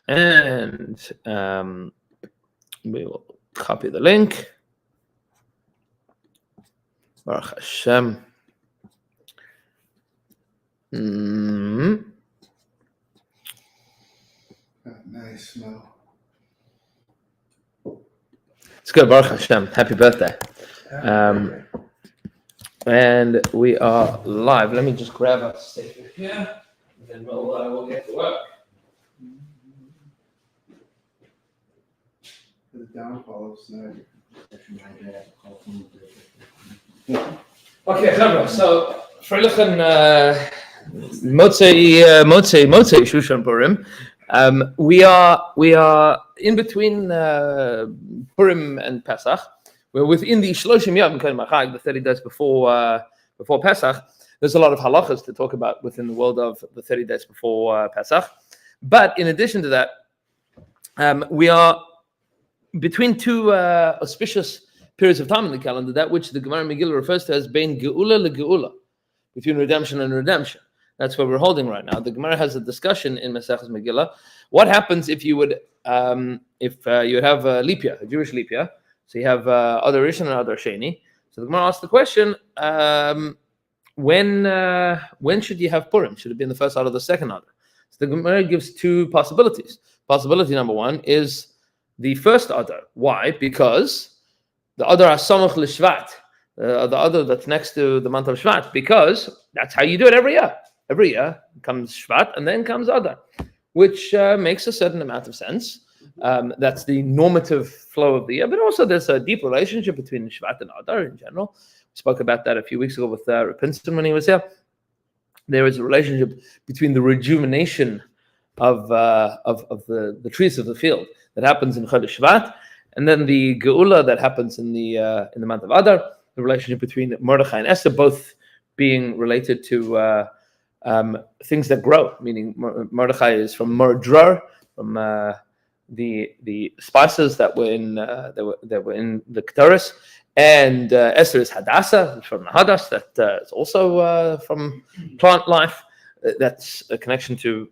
And we will copy the link. Baruch Hashem. Nice smell. It's good, Baruch Hashem. Happy birthday. And we are live. Let me just grab a stick here, and then we'll get to work. The downfall of Snyder. Okay, Chavra. So, Freilichen Motzei Shushan Purim. We are in between Purim and Pesach. We're within the Shloshim Yom Machag, the 30 days before Pesach. There's a lot of halachas to talk about within the world of the 30 days before Pesach. But in addition to that, we are between two auspicious periods of time in the calendar, that which the Gemara Megillah refers to as Bein Geula LeGeula, between redemption and redemption. That's where we're holding right now. The Gemara has a discussion in Maseches Megillah. What happens if you would have a leap year, a Jewish leap year? So you have Adar Rishon and Adar Sheni. So the Gemara asks the question: when should you have Purim? Should it be in the first Adar or the second Adar? So the Gemara gives two possibilities. Possibility number one is the first Adar. Why? Because the Adar Asamach L'Shvat, the Adar that's next to the month of Shvat, because that's how you do it every year. Every year comes Shvat and then comes Adar, which makes a certain amount of sense. That's the normative flow of the year, but also there's a deep relationship between Shvat and Adar in general. We spoke about that a few weeks ago with Rapinson when he was here. There is a relationship between the rejuvenation of the trees of the field that happens in Chodesh Shvat, and then the Geula that happens in the month of Adar. The relationship between Mordechai and Esther, both being related to things that grow. Meaning Mordechai is from Mordrar, from the spices that were in the Ketores, and Esther is Hadassah, from the Hadass, that is also from plant life. That's a connection to,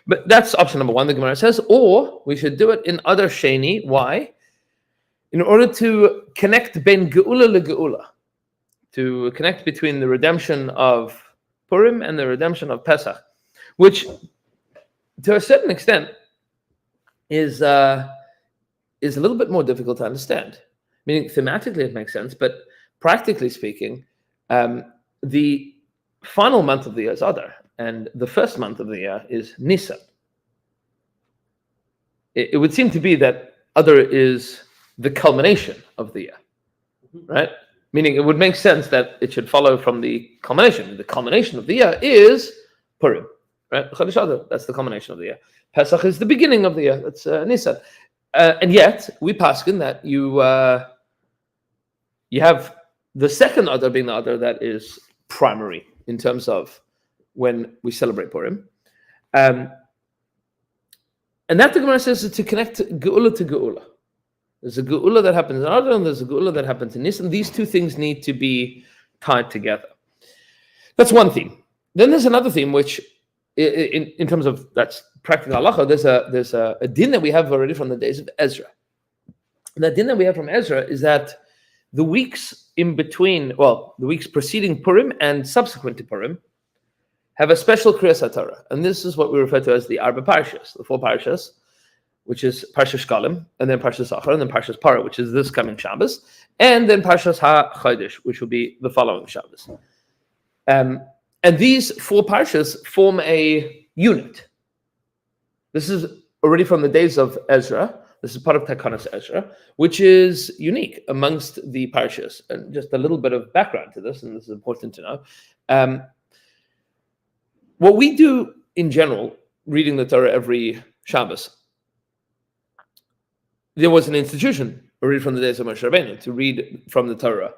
but that's option number one, the Gemara says, or we should do it in Adar Sheni. Why? In order to connect Ben Geula LeGeula, to connect between the redemption of Purim and the redemption of Pesach, which to a certain extent is a little bit more difficult to understand. Meaning thematically it makes sense, but practically speaking, the final month of the year is Adar, and the first month of the year is Nisan. It would seem to be that Adar is the culmination of the year, right? Meaning it would make sense that it should follow from the culmination. The culmination of the year is Purim, right? Chodesh Adar, that's the culmination of the year. Pesach is the beginning of the year. That's Nisan. And yet, we paskin that you have the second Adar being the Adar that is primary in terms of when we celebrate Purim. And that the Gemara says is to connect Geula to Geula. There's a Geula that happens in Adar and there's a Geula that happens in Nisan. These two things need to be tied together. That's one theme. Then there's another theme, which in terms of that's practical halacha, there's a din that we have already from the days of Ezra. And that din that we have from Ezra is that the weeks in between, the weeks preceding Purim and subsequent to Purim, have a special Kriyas HaTorah. And this is what we refer to as the Arba Parshas, the 4 Parshas, which is Parshas Shkalim, and then Parshas Zachor, and then Parshas Parah, which is this coming Shabbos, and then Parshas HaChodesh, which will be the following Shabbos. And these 4 Parshas form a unit. This is already from the days of Ezra. This is part of Takanas Ezra, which is unique amongst the Parshas. And just a little bit of background to this, and this is important to know. What we do in general, reading the Torah every Shabbos, there was an institution already from the days of Moshe Rabbeinu to read from the Torah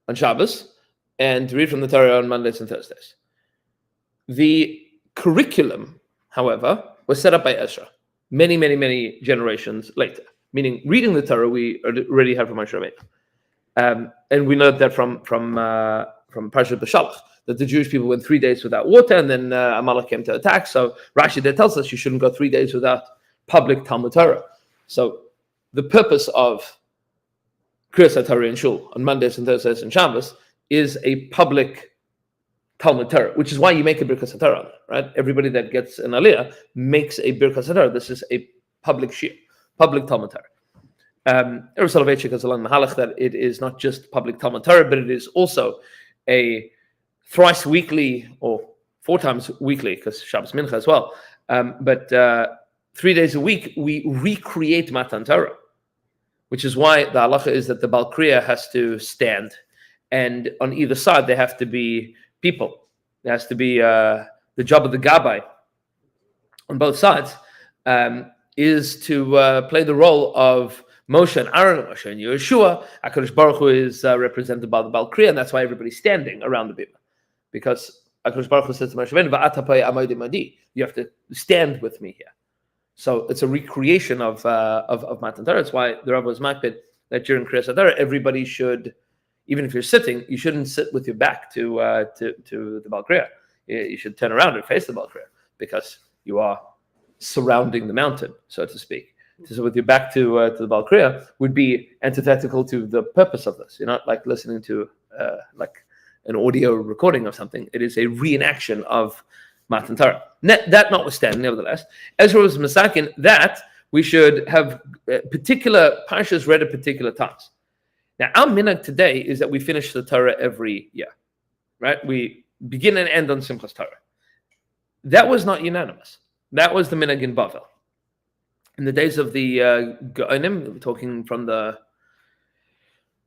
on Shabbos and to read from the Torah on Mondays and Thursdays. The curriculum, however, was set up by Ezra many, many, many generations later. Meaning, reading the Torah we already had from Moshe Rabbeinu, and we learned that from Parashat B'Shalach, that the Jewish people went 3 days without water, and then Amalek came to attack. So Rashi there tells us you shouldn't go 3 days without public Talmud Torah. So the purpose of Kriyas Torah in Shul on Mondays and Thursdays and Shabbos is a public Talmud Torah, which is why you make a Birkas Torah, right? Everybody that gets an Aliyah makes a Birkas Torah. This is a public shir, public Talmud Torah. Erev Soloveitchik is along the halach that it is not just public Talmud Torah, but it is also a thrice weekly or 4 times weekly, because Shabbos Mincha as well. But 3 days a week, we recreate Matan Torah, which is why the halacha is that the Bal Kriya has to stand, and on either side there have to be people. There has to be the job of the Gabbai on both sides is to play the role of Moshe and Aaron, Moshe and Yeshua. HaKadosh Baruch Hu is represented by the Bal Kriya, and that's why everybody's standing around the bima, because HaKadosh Baruch Hu says to Moshe Rabbeinu, "Va'ata pay amodi madi." You have to stand with me here. So it's a recreation of Matan Torah. That's why the Rav was makpid that during Kriyas Torah, everybody should, even if you're sitting, you shouldn't sit with your back to the Bal Kriya. You should turn around and face the Bal Kriya, because you are surrounding the mountain, so to speak. So with your back to the Bal Kriya would be antithetical to the purpose of this. You're not like listening to like an audio recording of something. It is a reenaction of Matan Torah. That notwithstanding, nevertheless, Ezra was masakin that we should have particular parshas read at particular times. Now, our minhag today is that we finish the Torah every year, right? We begin and end on Simchas Torah. That was not unanimous. That was the minhag in Bavel. In the days of the Gaonim, we're talking from the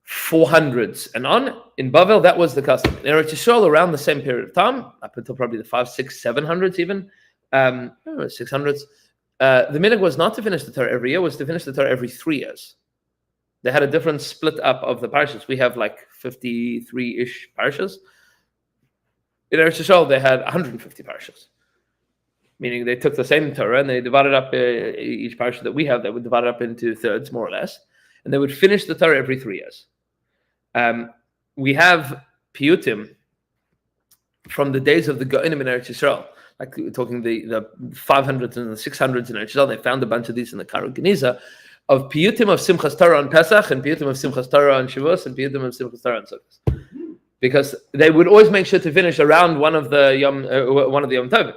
400s and on, in Bavel, that was the custom. In Eretz Yisrael, around the same period of time, up until probably the 500s, 600s, 700s even, 600s, the minhag was not to finish the Torah every year, was to finish the Torah every 3 years. They had a different split up of the parashas. We have like 53-ish parashas. In Eretz Yisrael, they had 150 parashas. Meaning they took the same Torah and they divided up each parasha that we have, they would divide it up into thirds, more or less. And they would finish the Torah every 3 years. We have piyutim from the days of the Gaonim in Eretz Yisrael, like we're talking the 500s and the 600s in Eretz Yisrael. They found a bunch of these in the Karuk Geniza, of piyutim of Simchas Torah on Pesach, and piyutim of Simchas Torah on Shavuos, and piyutim of Simchas Torah on Sukkot, because they would always make sure to finish around one of the Yom Tovim,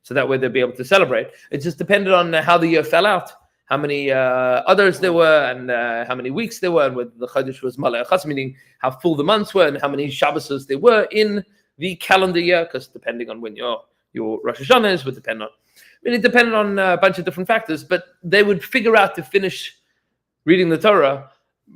so that way they'd be able to celebrate. It just depended on how the year fell out, how many others there were, and how many weeks there were, and whether the Chodesh was Malay Achas, meaning how full the months were, and how many Shabbos there were in the calendar year, because depending on when your Rosh Hashanah is, would depend on. It depended on a bunch of different factors, but they would figure out to finish reading the Torah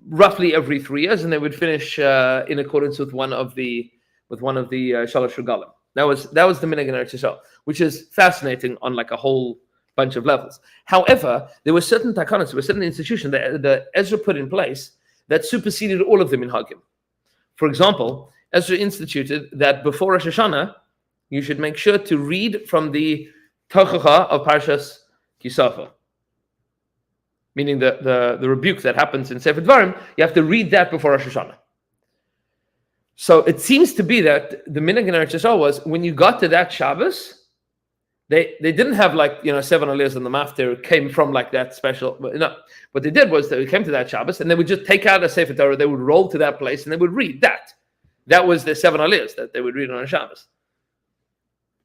roughly every 3 years, and they would finish in accordance with one of the Shalosh Regalim. That was the minhag in Eretz Yisrael, which is fascinating on like a whole bunch of levels. However, there were certain takanas, there were certain institutions that the Ezra put in place that superseded all of them in Hagim. For example, Ezra instituted that before Rosh Hashanah, you should make sure to read from the Tochacha of Parshas Kisava, meaning the rebuke that happens in Sefer Dvarim. You have to read that before Rosh Hashanah. So it seems to be that the minhag in Eretz Yisrael was when you got to that Shabbos, they didn't have like 7 aliyahs on the maftir came from like that special. No, what they did was they came to that Shabbos and they would just take out a Sefer Torah, they would roll to that place and they would read that. That was the 7 aliyahs that they would read on a Shabbos.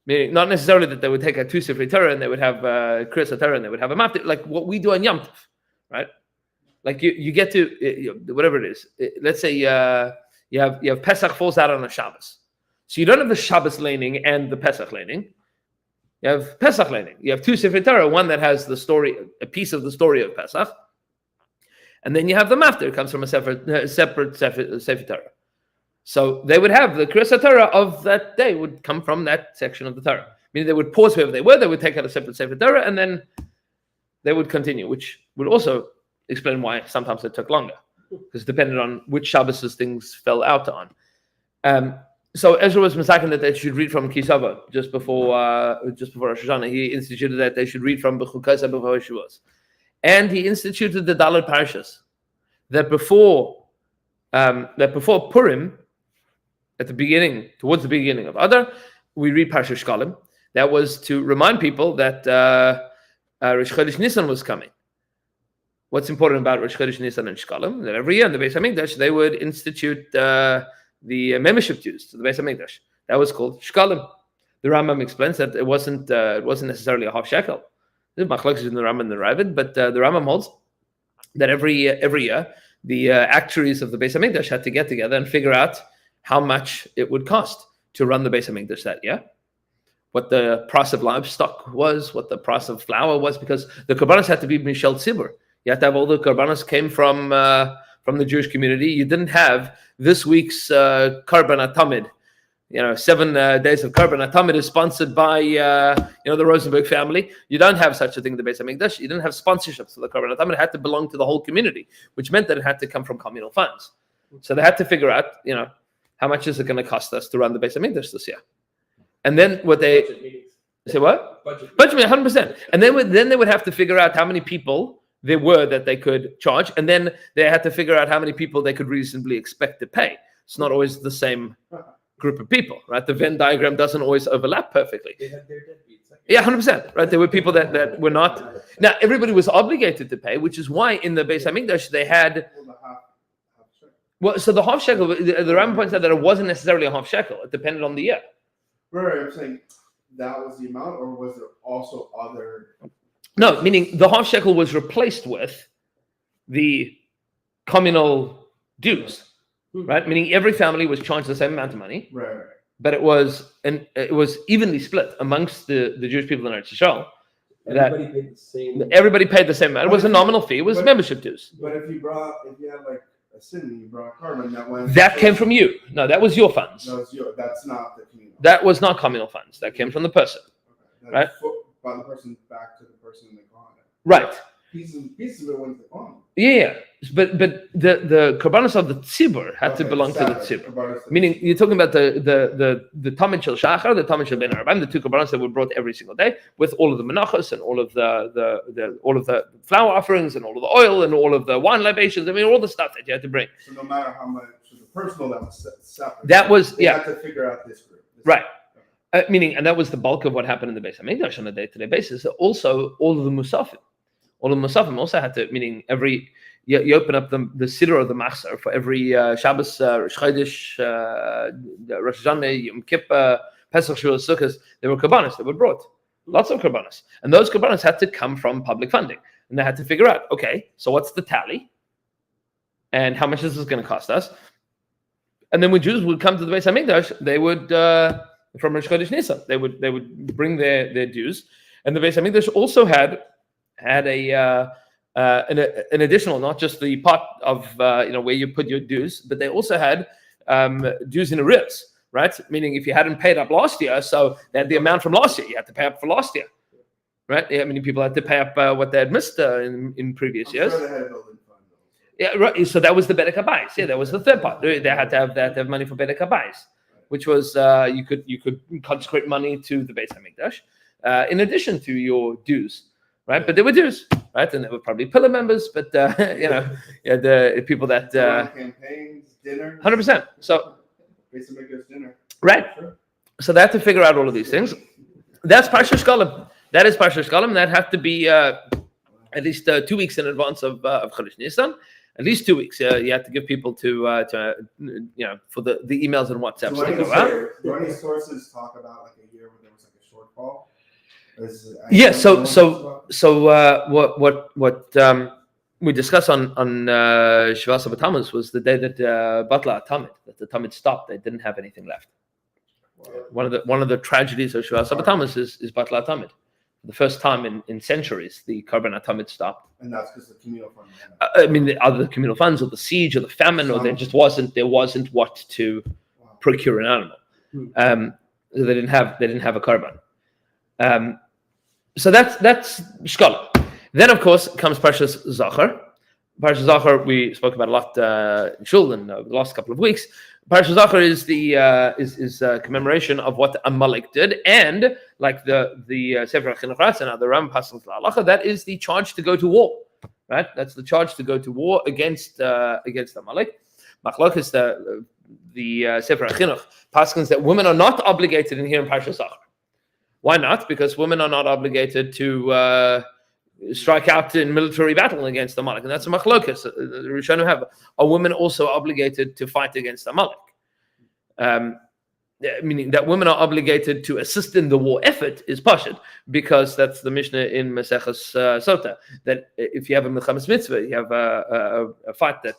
Meaning not necessarily that they would take out 2 Sefer Torah and they would have Kriyas Torah and they would have a maftir, like what we do on Yom Tov, right? Like you get to whatever it is. Let's say you have Pesach falls out on a Shabbos. So you don't have the Shabbos laning and the Pesach laning. You have Pesach laning. You have 2 Sefer Torah, one that has the story, a piece of the story of Pesach. And then you have the maftir, it comes from a separate Sefer Torah. So they would have the Kriyas Torah of that day would come from that section of the Torah. Meaning they would pause wherever they were, they would take out a separate Sefer Torah, and then they would continue, which would also explain why sometimes it took longer, because it depended on which Shabbos things fell out on. So Ezra was masakin that they should read from Kisava just before Rosh Hashanah. He instituted that they should read from B'chukasa before Shavuos, and he instituted the Daled Parashas that before Purim, towards the beginning of Adar, we read Parashat Shkalim. That was to remind people that Rosh Chodesh Nisan was coming. What's important about Rosh Chodesh Nisan and Shkalim? That every year in the Beis Hamikdash they would institute the membership dues to the Beis Hamikdash. That was called Shkalim. The Rambam explains that it wasn't necessarily a half shekel. There's machlokes in the Rambam and the Ravid, but the Rambam holds that every year the actuaries of the Beis Hamikdash had to get together and figure out how much it would cost to run the Beis Hamikdash that year, what the price of livestock was, what the price of flour was, because the korbanos had to be mishel tzibur. You had to have all the korbanos came from the Jewish community. You didn't have this week's korban atamid. 7 days of korban atamid is sponsored by the Rosenberg family. You don't have such a thing in the Beis Hamikdash. You didn't have sponsorships for the korban atamid. It had to belong to the whole community, which meant that it had to come from communal funds. So they had to figure out, how much is it going to cost us to run the Beis Hamikdash this year? And then what they say, what? Budget meeting, 100%. And then they would have to figure out how many people there were that they could charge, and then they had to figure out how many people they could reasonably expect to pay. It's not always the same group of people, right? The Venn diagram doesn't always overlap perfectly. They had their deadbeats. Yeah, 100%, right? There were people that were not. Now, everybody was obligated to pay, which is why in the Beis Hamikdash they had. Well, so the half shekel, the Rambam points out that it wasn't necessarily a half shekel. It depended on the year. Right, I'm saying that was the amount, or was there also other? No, meaning the half shekel was replaced with the communal dues, right? Meaning every family was charged the same amount of money, Right. but it was evenly split amongst the Jewish people in Eretz Yisrael. Everybody paid the same. Everybody paid the same amount. It was a nominal fee. It was membership dues. But if you had like a sin, you brought a carbon that went. That came from you. No, that was your funds. That's not the communal. That was not communal funds. That came from the person. Okay. Right. By the person back to the person in the corner. Right. Pieces of it went to the corner. Yeah. But the korbanos of the tzibur had to belong to the tzibur. Meaning you're talking about the tamid shel shachar, the tamid shel ben arbaim, the two korbanos that were brought every single day with all of the menachos and all of the flour offerings and all of the oil and all of the wine libations. I mean, all the stuff that you had to bring. So no matter how much the personal that was separate. That was they had to figure out this group. Right. Meaning, and that was the bulk of what happened in the Beis Hamikdash on a day-to-day basis. Also, all of the musafim also had to. Meaning, every you open up the siddur of the machzor for every Shabbos, Rosh Chodesh, Rosh Hashanah, Yom Kippur, Pesach, Shavuos, Sukkot. There were korbanos that were brought, lots of korbanos, and those korbanos had to come from public funding, and they had to figure out, okay, so what's the tally, and how much is this going to cost us? And then when Jews would come to the Beis Hamikdash, they would. From Rosh Chodesh Nisan, they would bring their dues, and the Beis Hamikdash also had an additional, not just the pot of where you put your dues, but they also had dues in arrears, right? Meaning if you hadn't paid up last year, so they had the amount from last year, you had to pay up for last year, right? Yeah, many people had to pay up what they had missed in previous years. Sure they had a building fund. Yeah, right. So that was the Bedek HaBayis. Yeah, that was the third part. They had to have money for Bedek HaBayis, which was you could consecrate money to the Beis Hamikdash in addition to your dues, right? But there were dues, right? And there were probably pillar members, but the people that campaigns, dinner, 100%. So Beis Hamikdash dinner, right. Sure. So they had to figure out all of these things. That's Parsha Shkalim. That is Parsha Shkalim. That had to be at least 2 weeks in advance of Chodesh Nisan. At least 2 weeks. You had to give people to for the emails and WhatsApps to go out. Do any sources talk about like a year where there was like a shortfall? Yeah. So what we discussed on Shavas B'Tammuz was the day that Batla Tamid, that the Tamid stopped. They didn't have anything left. Wow. One of the tragedies of Shavas B'Tammuz is Batla Tamid. The first time in centuries, the korban atamid stopped. And that's because the communal fund. Either the communal funds or the siege or the famine, or there wasn't what to procure an animal. So they didn't have a korban. So that's Shkola. Then of course comes Parshas Zachar. Parshas Zachar we spoke about a lot in Shul in the last couple of weeks. Parshas Zachar is the commemoration of what Amalek did, and like the Sefer HaChinuch and the Ram Pasal Halacha, that is the charge to go to war, right? That's the charge to go to war against Amalek. Machlok is the Sefer HaChinuch paskins that women are not obligated in here in Parshas Zachar. Why not? Because women are not obligated to strike out in military battle against Amalek, and that's a machlokas. The Rishonim have, are women also obligated to fight against Amalek? Meaning that women are obligated to assist in the war effort is pashut, because that's the Mishnah in Maseches Sota, that if you have a milchamas mitzvah, you have a fight that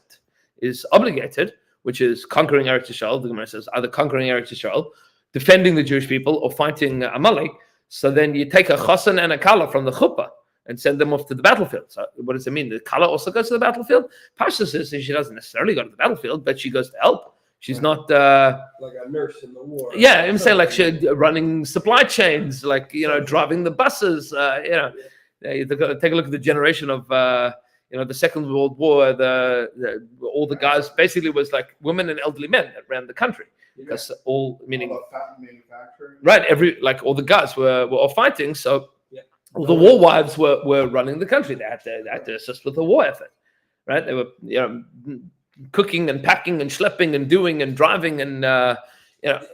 is obligated, which is conquering Eretz Yisrael. The Gemara says either conquering Eretz Yisrael, defending the Jewish people, or fighting Amalek. So then you take a chosan and a kala from the chuppah and send them off to the battlefield. So what does it mean? The kala also goes to the battlefield? Pasha says she doesn't necessarily go to the battlefield, but she goes to help. She's not like a nurse in the war. Yeah, I'm saying like she running supply chains, like driving the buses. You take a look at the generation of the Second World War. All the guys basically was like women and elderly men that ran the country. That's all, meaning All the manufacturing. right. All the guys were all fighting, so all the war wives were running the country. They had to assist with the war effort, right? They were cooking and packing and schlepping and doing and driving and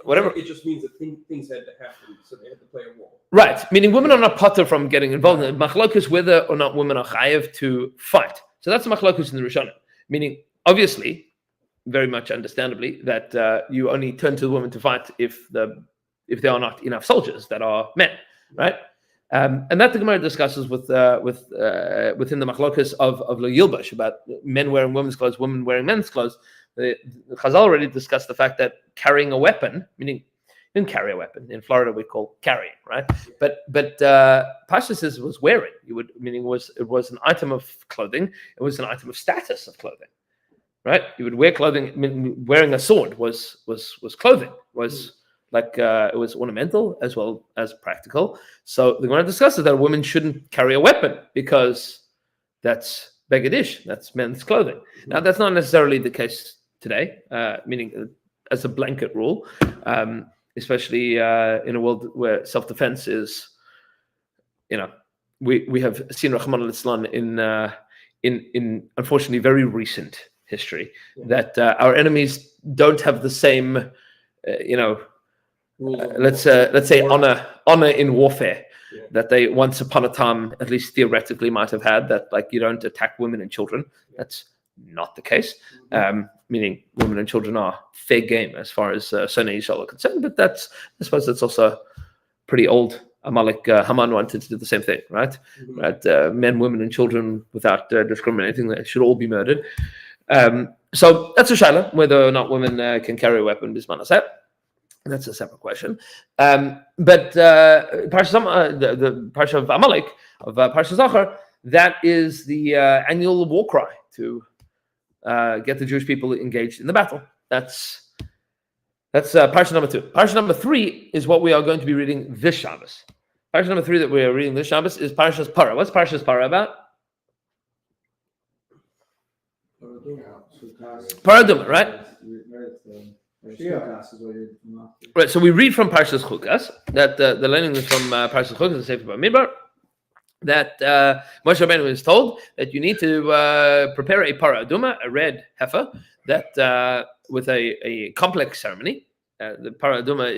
whatever. It just means that things had to happen, so they had to play a role. Right, meaning women are not potter from getting involved in it. Machlokus whether or not women are chayev to fight. So that's the machlokus in the Rishonim. Meaning, obviously, very much understandably, that you only turn to the women to fight if there are not enough soldiers that are men, right? And that the Gemara discusses within the machlokas of Lo Yilbash, about men wearing women's clothes, women wearing men's clothes. The Chazal already discussed the fact that carrying a weapon, meaning you didn't carry a weapon. In Florida, we call carrying, right? But Pasha says it was wearing. Meaning it was an item of clothing. It was an item of status of clothing, right? You would wear clothing. I mean, wearing a sword was clothing. Was like it was ornamental as well as practical. So the Gemara discusses that women shouldn't carry a weapon because that's begadish, that's men's clothing. Now that's not necessarily the case today, meaning as a blanket rule, especially in a world where self-defense is, we have seen Rahman al-Islam in unfortunately very recent history that our enemies don't have the same, let's say honor in warfare that they once upon a time, at least theoretically, might have had. That like you don't attack women and children. That's not the case. Meaning women and children are fair game as far as Sonei Yisrael are concerned. But I suppose that's also pretty old. Amalek Haman wanted to do the same thing, right? Right, men, women, and children without discriminating. They should all be murdered. So that's a shaila whether or not women can carry a weapon. Bisman Aseh. That's a separate question. But the Parsha of Amalek, of Parsha Zachar, that is the annual war cry to get the Jewish people engaged in the battle. That's Parsha number 2. Parsha number 3 is what we are going to be reading this Shabbos. Parsha number 3 that we are reading this Shabbos is Parashas Parah. What's Parashas Parah about? Parah Aduma, right? Right, so we read from Parshas Chukas that the learning is from Parshas Chukas, the Sefer Bamidbar, that Moshe Rabbeinu is told that you need to prepare a Parah Aduma, a red heifer, that with a complex ceremony. The Parah Aduma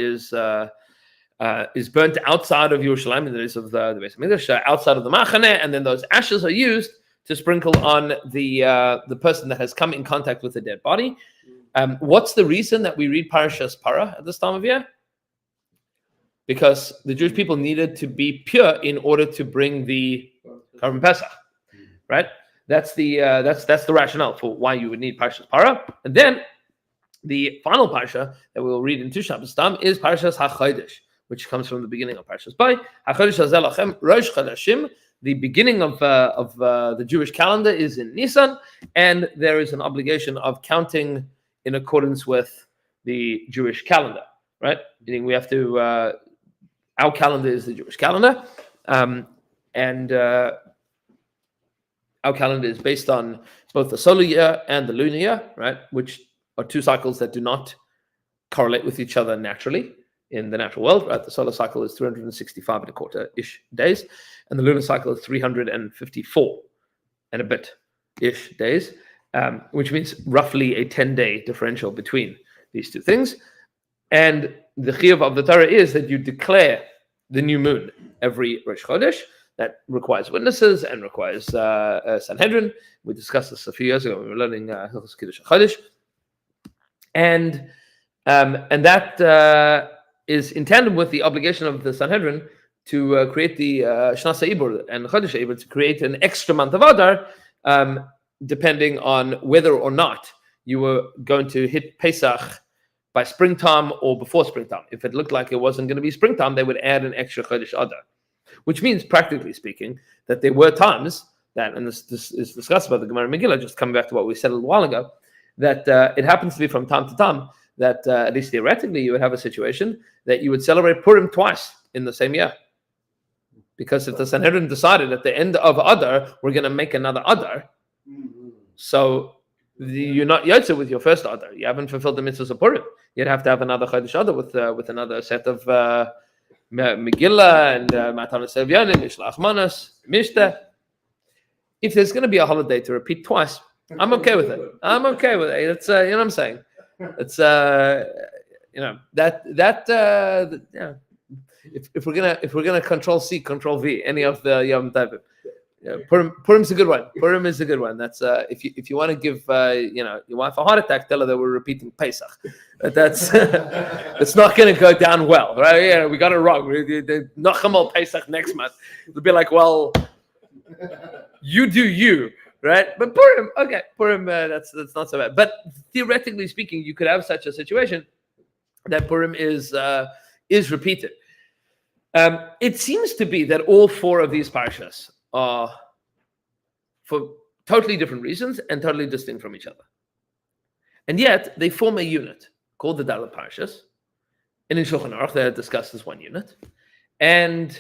is burnt outside of Yerushalayim, in the days of the Beis Hamikdash, outside of the Machane, and then those ashes are used to sprinkle on the person that has come in contact with the dead body. What's the reason that we read Parashas Parah at this time of year? Because the Jewish people needed to be pure in order to bring the Karban Pesach, right? That's the rationale for why you would need Parashas Parah. And then the final Parasha that we will read in Tu Shabbos Tam is Parashas HaChodesh, which comes from the beginning of Parashas Bai. HaChodesh Hazeh Lachem Rosh Chodeshim. The beginning of the Jewish calendar is in Nisan, and there is an obligation of counting in accordance with the Jewish calendar, right? Meaning we have to, our calendar is the Jewish calendar, and our calendar is based on both the solar year and the lunar year, right? Which are two cycles that do not correlate with each other naturally in the natural world, right? The solar cycle is 365 and a quarter-ish days, and the lunar cycle is 354 and a bit-ish days. Which means roughly a 10-day differential between these two things. And the chiyuv of the Torah is that you declare the new moon every Rosh Chodesh. that requires witnesses and requires Sanhedrin. We discussed this a few years ago when we were learning Hilchos Kiddush HaChodesh. And that is in tandem with the obligation of the Sanhedrin to create the Shnas Ha'ibur and Chodesh Ha'ibur, to create an extra month of Adar, depending on whether or not you were going to hit Pesach by springtime or before springtime. If it looked like it wasn't going to be springtime, they would add an extra Chodesh Adar, which means, practically speaking, that there were times that, and this is discussed by the Gemara Megillah, just coming back to what we said a little while ago, that it happens to be from time to time that, at least theoretically, you would have a situation that you would celebrate Purim twice in the same year. Because if the Sanhedrin decided at the end of Adar, we're going to make another Adar, so you're not Yotze with your first Adar. You haven't fulfilled the mitzvahs of Purim. You'd have to have another Chodesh Adar with another set of Megillah and Matanos Evyanim, Mishlach Manos, Mishteh. If there's going to be a holiday to repeat twice, I'm okay with it. I'm okay with it. It's you know what I'm saying. It's you know that if we're gonna Control C, Control V, any of the Yom Tovim. Yeah, Purim's a good one. Purim is a good one. That's if you want to give your wife a heart attack, tell her that we're repeating Pesach. But that's it's not going to go down well, right? Yeah, we got it wrong. Nachamol Pesach next month. It'll be like, well, you do you, right? But Purim, okay, Purim, that's not so bad. But theoretically speaking, you could have such a situation that Purim is repeated. It seems to be that all four of these parashas are for totally different reasons and totally distinct from each other. And yet, they form a unit called the Dalet Parashas. And in Shulchan Aruch, they are discussed as one unit. And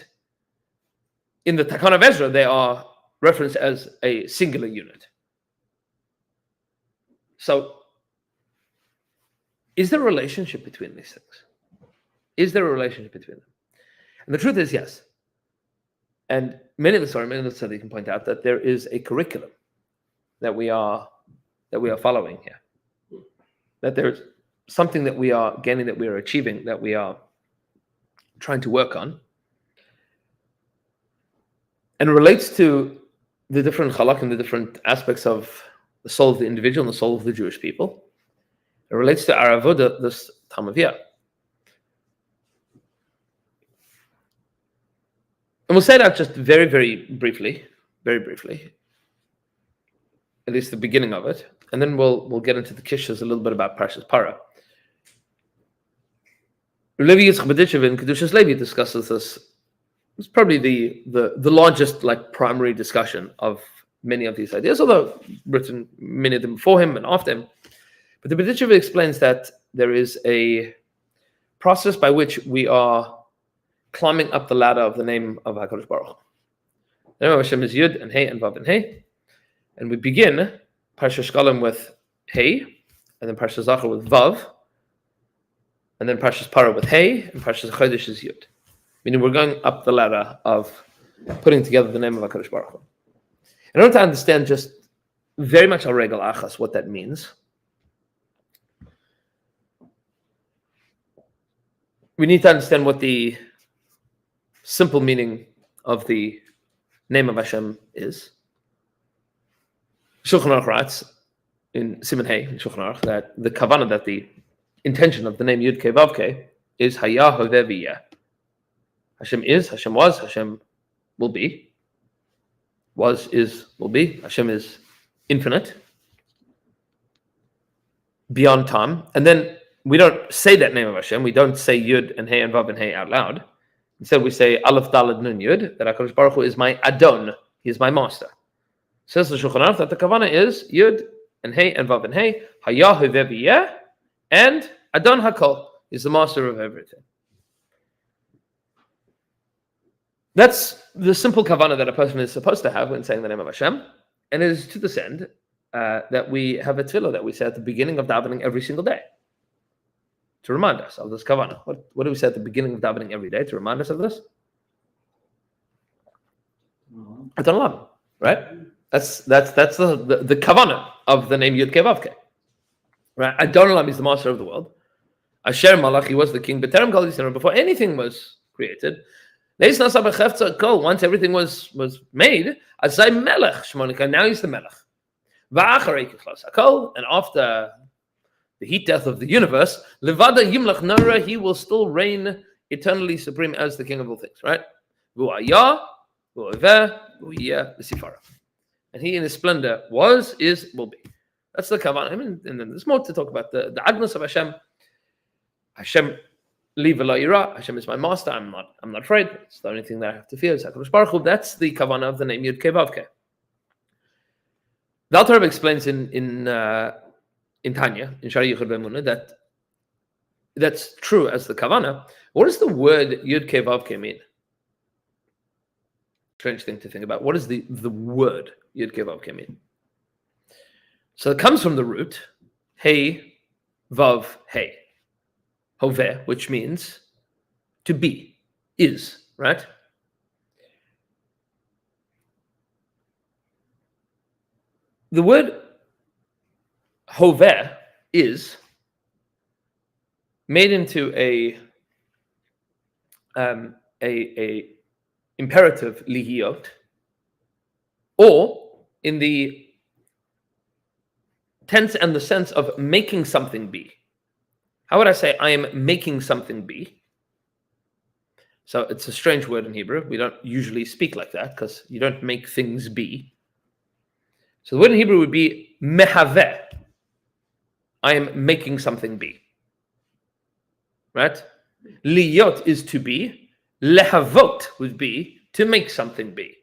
in the Takana of Ezra, they are referenced as a singular unit. So, is there a relationship between these things? Is there a relationship between them? And the truth is, yes. And many of the tzaddikim can point out that there is a curriculum that we are following here. That there's something that we are gaining, that we are achieving, that we are trying to work on. And it relates to the different halak and the different aspects of the soul of the individual and the soul of the Jewish people. It relates to our avodah this time of year. And we'll say that just very, very briefly, at least the beginning of it, and then we'll get into the kishas a little bit about Parshas Parah. Levi Yitzchak Berditchev in Kedushas Levi discusses this. It's probably the largest, primary discussion of many of these ideas, although written many of them before him and after him. But the Berditchev explains that there is a process by which we are climbing up the ladder of the name of HaKadosh Baruch Hu. The name of Hashem is Yud and Hey and Vav and Hey. And we begin Parshas Shkalim with Hey, and then Parshas Zachor with Vav, and then Parshas Parah with Hey, and Parshas Chodesh is Yud. Meaning we're going up the ladder of putting together the name of HaKadosh Baruch Hu. In order to understand just very much al regel achas what that means, we need to understand what the simple meaning of the name of Hashem is. Shulchan Aruch writes in Siman Hey in Shulchan Aruch that the kavanah, that the intention of the name Yud Kei Vav Kei is Hayah Hoveh V'yeh. Hashem is, Hashem was, Hashem will be. Was, is, will be. Hashem is infinite, beyond time. And then we don't say that name of Hashem. We don't say Yud and Hey and Vav and Hey out loud. Instead, we say Aleph Daled Nun Yud, that HaKadosh Baruch Hu is my Adon. He is my master. Says the Shulchan Aruch that the kavanah is Yud and Hey and Vav and Hey, Hayah Hoveh V'yeh, and Adon HaKol is the master of everything. That's the simple kavanah that a person is supposed to have when saying the name of Hashem. And it is to this end that we have a tefillah that we say at the beginning of davening every single day, to remind us of this kavanah. What do we say at the beginning of davening every day to remind us of this? Adon Olam, right? That's the kavanah of the name Yud Kei Vav Kei. Right? Adon Olam is the master of the world. Asher Malach, he was the king. B'terem Kol Yisrael, before anything was created. Once everything was made, Azai Melech Shmonika, now he's the Melech. And after the heat death of the universe, Levada Yimlach Nara, he will still reign eternally supreme as the king of all things, right? And he in his splendor was, is, will be. That's the kavanah. I mean, and then there's more to talk about. The Agnos of Hashem. Hashem, leave Ira. Hashem is my master. I'm not afraid. It's the only thing that I have to fear. Is HaKadosh Baruch Hu. That's the kavanah of the name Yud Kei Vav Kei. The Alter Rebbe explains in Tanya, in Shari Yichud B'Emunah, that that's true as the kavanah. What does the word Yud Kei Vav Kei mean? Strange thing to think about. What does the word Yud Kei Vav Kei mean? So it comes from the root Hey Vav Hey, Hoveh, which means to be, is, right? The word Hoveh is made into a imperative lihiot, or in the tense and the sense of making something be. How would I say I am making something be? So it's a strange word in Hebrew. We don't usually speak like that because you don't make things be. So the word in Hebrew would be mehaveh. I am making something be. Right? Liyot is to be. Lehavot would be to make something be.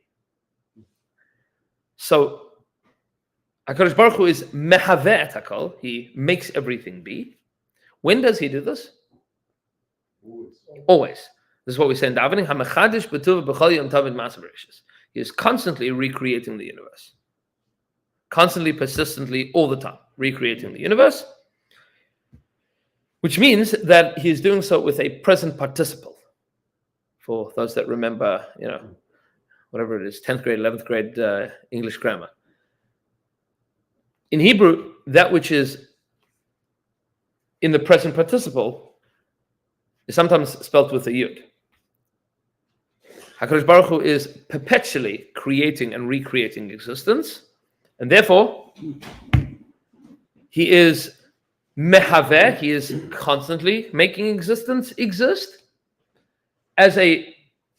So HaKadosh Baruch Hu is mehaveh et hakol. He makes everything be. When does he do this? Always. This is what we say in davening. Hamechadish b'tuv b'chol yom tov ma'aseh bereshis. He is constantly recreating the universe. Constantly, persistently, all the time, recreating the universe. Which means that he is doing so with a present participle. For those that remember, whatever it is, 10th grade, 11th grade English grammar. In Hebrew, that which is in the present participle is sometimes spelt with a yud. HaKadosh Baruch Hu is perpetually creating and recreating existence, and therefore he is mehaveh, he is constantly making existence exist. As a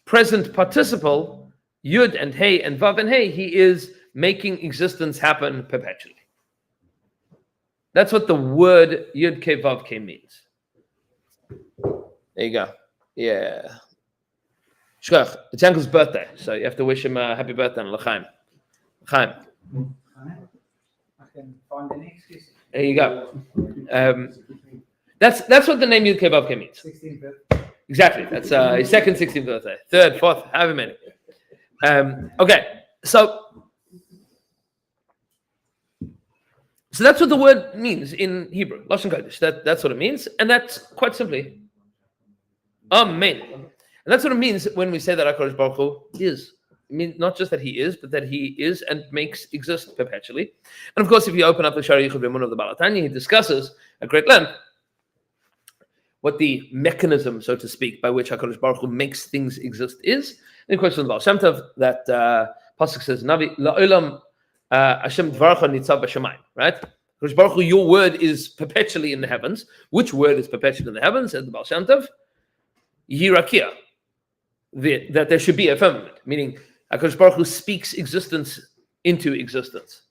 present participle, yud and hey and vav and hey, he is making existence happen perpetually. That's what the word Yud Kei Vav Kei means. There you go. Yeah. Shkoch, it's Yankel's birthday, so you have to wish him a happy birthday and l'chaim. L'chaim. I can find any excuse. There you go. That's what the name Yud Kei Vav Kei means. 16th birthday. Exactly. That's his second 16th birthday. Third, fourth, however many. Okay, so that's what the word means in Hebrew, Lashon Kodesh. That's what it means, and that's quite simply Amen. And that's what it means when we say that HaKadosh Baruch Hu is. I mean, not just that he is, but that he is and makes exist perpetually. And of course, if you open up the Shari Yichud B'Emunah of the Baal HaTanya, he discusses at great length what the mechanism, so to speak, by which HaKadosh Baruch Hu makes things exist is. In the question of the Baal Shem Tov, that pasuk says, "Navi la'olam Hashem dvarecha nitzav b'shamayim." Right? HaKadosh Baruch Hu, your word is perpetually in the heavens. Which word is perpetually in the heavens? Says the Baal Shem Tov, Yirakia, that there should be a firmament, meaning HaKadosh Baruch Hu speaks existence into existence,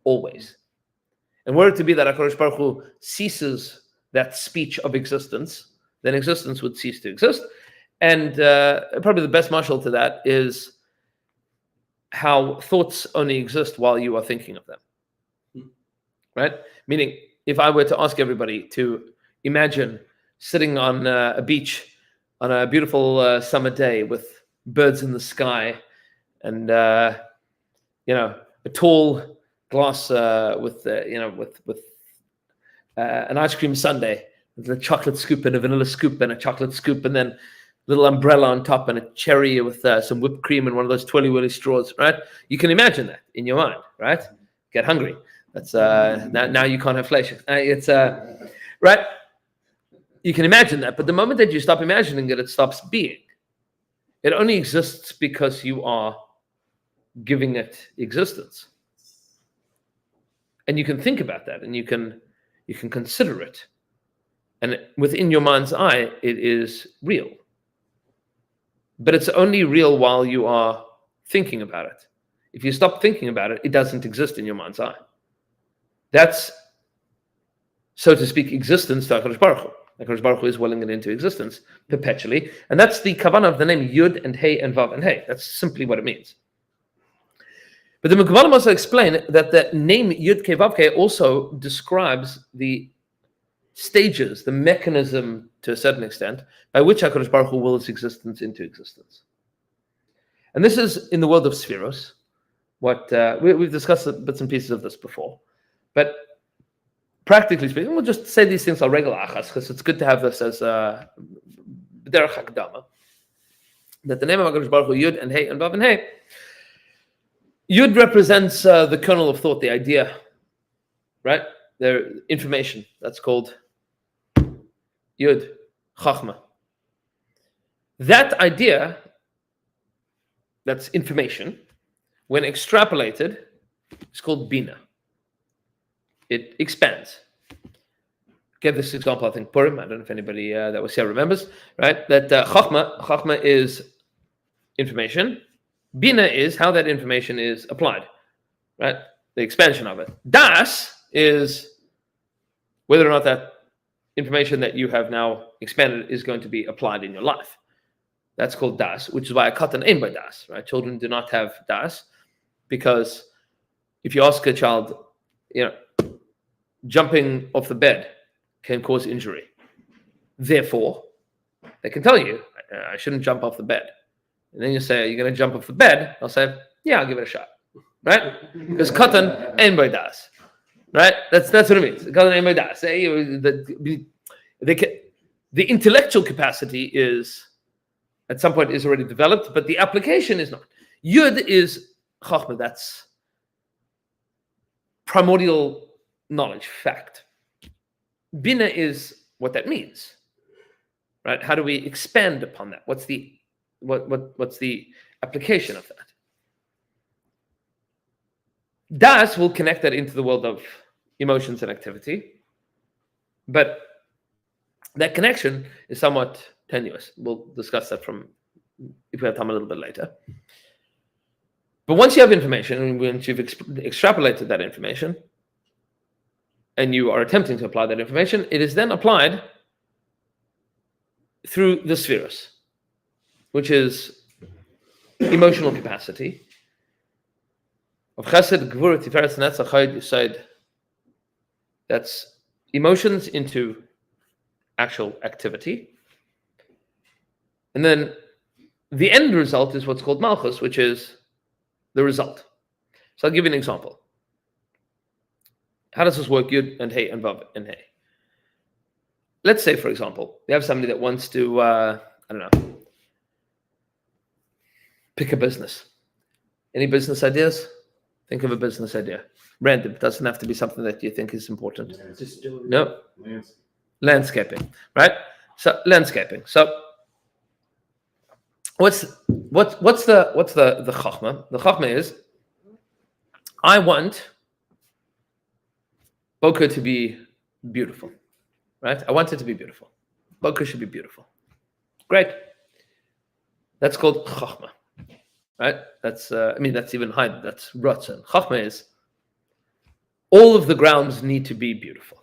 always. And were it to be that HaKadosh Baruch Hu ceases that speech of existence, then existence would cease to exist. And probably the best marshal to that is how thoughts only exist while you are thinking of them. Right? Meaning, if I were to ask everybody to imagine sitting on a beach on a beautiful summer day with birds in the sky and a tall glass with an ice cream sundae with a chocolate scoop and a vanilla scoop and a chocolate scoop and then a little umbrella on top and a cherry with some whipped cream and one of those twirly-whirly straws, right? You can imagine that in your mind, right? Get hungry. That's now you can't have flesh. It's right? You can imagine that, but the moment that you stop imagining it, it stops being. It only exists because you are giving it existence. And you can think about that, and you can consider it. And within your mind's eye, it is real. But it's only real while you are thinking about it. If you stop thinking about it, it doesn't exist in your mind's eye. That's, so to speak, existence to HaKadosh Baruch Hu. HaKadosh Baruch Hu is willing it into existence perpetually. And that's the kavanah of the name Yud and Hey and Vav and Hey. That's simply what it means. But the Mekavalim also explain that the name Yud Ke Vav Ke also describes the stages, the mechanism to a certain extent, by which HaKadosh Baruch Hu wills existence into existence. And this is in the world of Spheros. What we've discussed bits and pieces of this before. But practically speaking, we'll just say these things al regel achas, because it's good to have this as derech hakdama. That the name of HaKadosh Baruch Hu, Yud and Hey and Vav and Hey. Yud represents the kernel of thought, the idea, right? The information. That's called Yud, Chachma. That idea, that's information, when extrapolated, is called Bina. It expands. Give this example, I think, Purim. I don't know if anybody that was here remembers, right? That Chachma is information. Bina is how that information is applied, right? The expansion of it. Das is whether or not that information that you have now expanded is going to be applied in your life. That's called das, which is why I cut an aim by das, right? Children do not have das, because if you ask a child, jumping off the bed can cause injury. Therefore, they can tell you, I shouldn't jump off the bed. And then you say, are you going to jump off the bed? I'll say, yeah, I'll give it a shot, right? Because katan ein by das, right? That's what it means. Katan ein by das. The intellectual capacity is, at some point, is already developed, but the application is not. Yud is chachma, that's primordial knowledge, fact. Bina is what that means, right? How do we expand upon that? What's the application of that? Das will connect that into the world of emotions and activity, but that connection is somewhat tenuous. We'll discuss that if we have time, a little bit later. But once you have information, and once you've extrapolated that information, and you are attempting to apply that information, it is then applied through the spheres, which is emotional capacity of chesed, gvura, tiferes, netzach, chayid, yesod. That's emotions into actual activity. And then the end result is what's called malchus, which is the result. So I'll give you an example. How does this work? Yud and Hey and Vav and Hey. Let's say, for example, we have somebody that wants to, pick a business. Any business ideas? Think of a business idea. Random. It doesn't have to be something that you think is important. No. Landscaping. Right? So landscaping. So what's the chachma? The chachma is, I want Boker to be beautiful, right? I want it to be beautiful. Boker should be beautiful. Great. That's called chachma, right? That's that's even higher. That's ratzon. Chachma is all of the grounds need to be beautiful.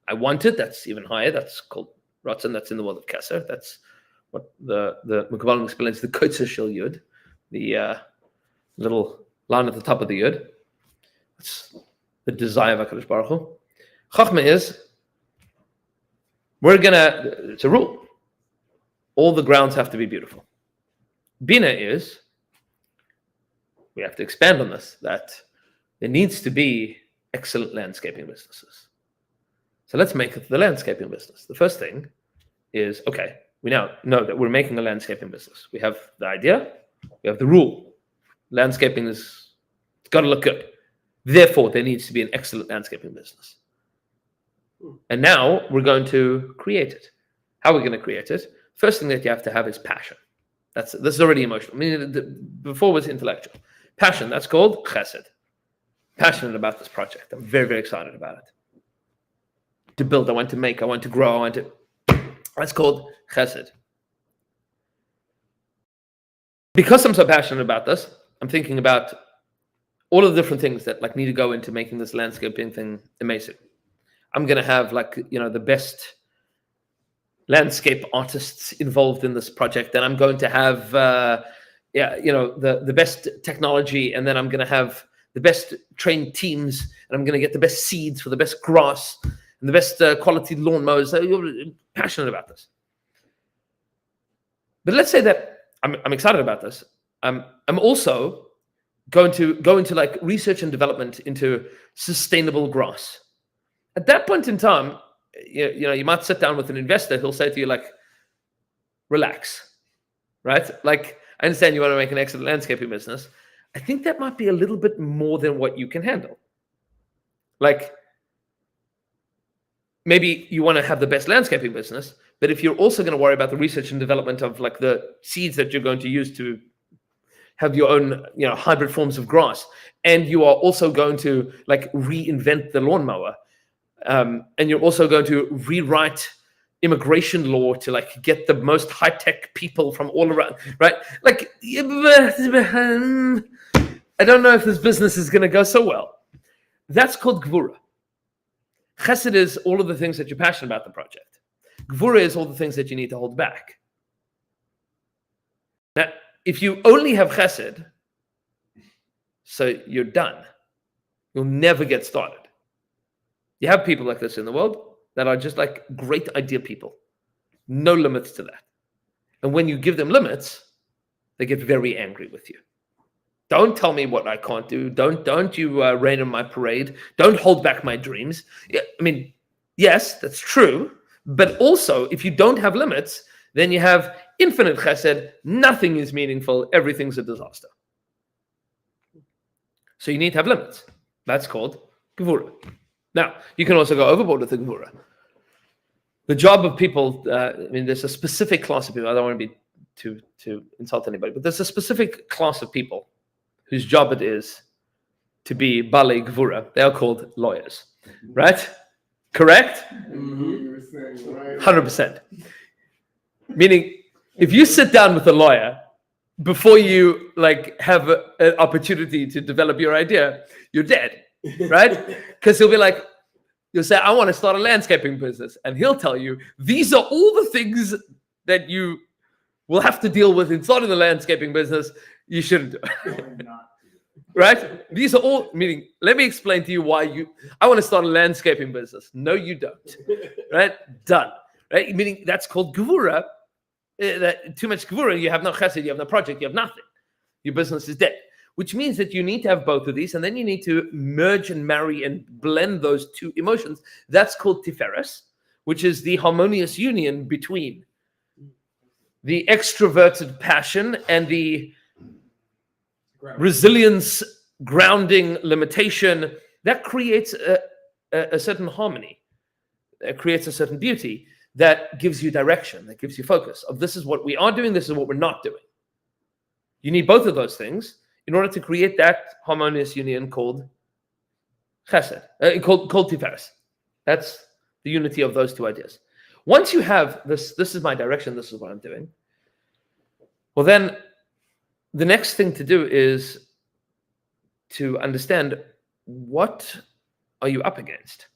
I want it. That's even higher. That's called ratzon. That's in the world of Keser. That's what the Mekavalim explains, the kotzer shel yud, the little line at the top of the yud. That's the desire of HaKadosh Baruch Hu. Chachma is, it's a rule. All the grounds have to be beautiful. Bina is, we have to expand on this, that there needs to be excellent landscaping businesses. So let's make the landscaping business. The first thing is, okay, we now know that we're making a landscaping business. We have the idea, we have the rule. Landscaping it's got to look good. Therefore, there needs to be an excellent landscaping business. And now we're going to create it. How are we going to create it? First thing that you have to have is passion. This is already emotional. I mean, before was intellectual. Passion, that's called chesed. Passionate about this project. I'm very, very excited about it. To build, I want to make, I want to grow, I want to. That's called chesed. Because I'm so passionate about this, I'm thinking about all of the different things that like need to go into making this landscaping thing amazing. I'm gonna have the best landscape artists involved in this project, and I'm going to have the best technology, and then I'm gonna have the best trained teams, and I'm gonna get the best seeds for the best grass and the best quality lawnmowers. So you're passionate about this. But let's say that I'm excited about this. I'm also going to go into like research and development into sustainable grass. At that point in time, you might sit down with an investor who'll say to you like, relax, right? Like, I understand you want to make an excellent landscaping business. I think that might be a little bit more than what you can handle. Like, maybe you want to have the best landscaping business, but if you're also going to worry about the research and development of like the seeds that you're going to use to have your own, hybrid forms of grass, and you are also going to like reinvent the lawnmower, and you're also going to rewrite immigration law to like get the most high-tech people from all around, right? Like, I don't know if this business is going to go so well. That's called gvura. Chesed is all of the things that you're passionate about the project. Gvura is all the things that you need to hold back. Now, if you only have chesed, so you're done. You'll never get started. You have people like this in the world that are just like great idea people. No limits to that. And when you give them limits, they get very angry with you. Don't tell me what I can't do. Don't you rain on my parade. Don't hold back my dreams. Yeah, I mean, yes, that's true. But also, if you don't have limits, then you have infinite chesed. Nothing is meaningful. Everything's a disaster. So you need to have limits. That's called gvura. Now, you can also go overboard with the gvura. The job of people, there's a specific class of people. I don't want to be to insult anybody, but there's a specific class of people whose job it is to be balei gvura. They are called lawyers, right? Correct? 100%. Meaning, if you sit down with a lawyer before you like have an opportunity to develop your idea, you're dead, right? Because he'll be like, you'll say, I want to start a landscaping business. And he'll tell you, these are all the things that you will have to deal with in starting the landscaping business. You shouldn't do it. Right? These are all, meaning, let me explain to you why I want to start a landscaping business. No, you don't. Right? Done. Right? Meaning, that's called gvura. Too much gvura, you have no chesed, you have no project, you have nothing. Your business is dead. Which means that you need to have both of these, and then you need to merge and marry and blend those two emotions. That's called tiferes, which is the harmonious union between the extroverted passion and the resilience, grounding, limitation. That creates a certain harmony. It creates a certain beauty that gives you direction, that gives you focus of this is what we are doing, this is what we're not doing. You need both of those things in order to create that harmonious union called chesed, called tiferes. That's the unity of those two ideas. Once you have this is my direction, this is what I'm doing. Well, then the next thing to do is to understand what are you up against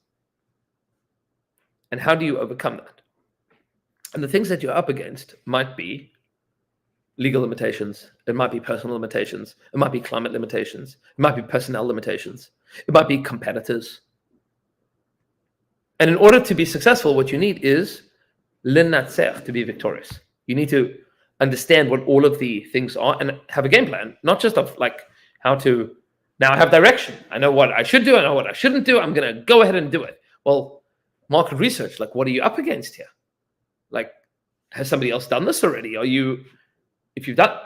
and how do you overcome that? And the things that you're up against might be legal limitations, it might be personal limitations, it might be climate limitations, it might be personnel limitations, it might be competitors. And in order to be successful, what you need is l'natzer, to be victorious. You need to understand what all of the things are and have a game plan, not just of like how to, now I have direction. I know what I should do, I know what I shouldn't do, I'm going to go ahead and do it. Well, market research, like what are you up against here? Like, has somebody else done this already? If you've done,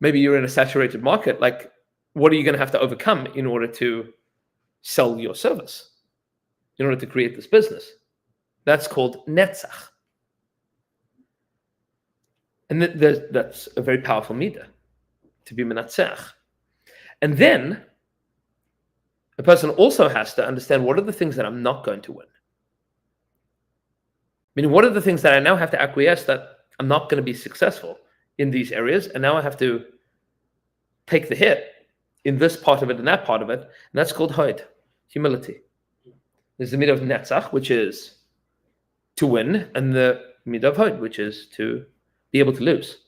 maybe you're in a saturated market, like what are you going to have to overcome in order to sell your service, in order to create this business? That's called netzach. And that's a very powerful midah, to be menatzech. And then a person also has to understand, what are the things that I'm not going to win? Meaning, what are the things that I now have to acquiesce that I'm not going to be successful in these areas, and now I have to take the hit in this part of it and that part of it, and that's called hod, humility. There's the midah of netzach, which is to win, and the midah of hod, which is to be able to lose.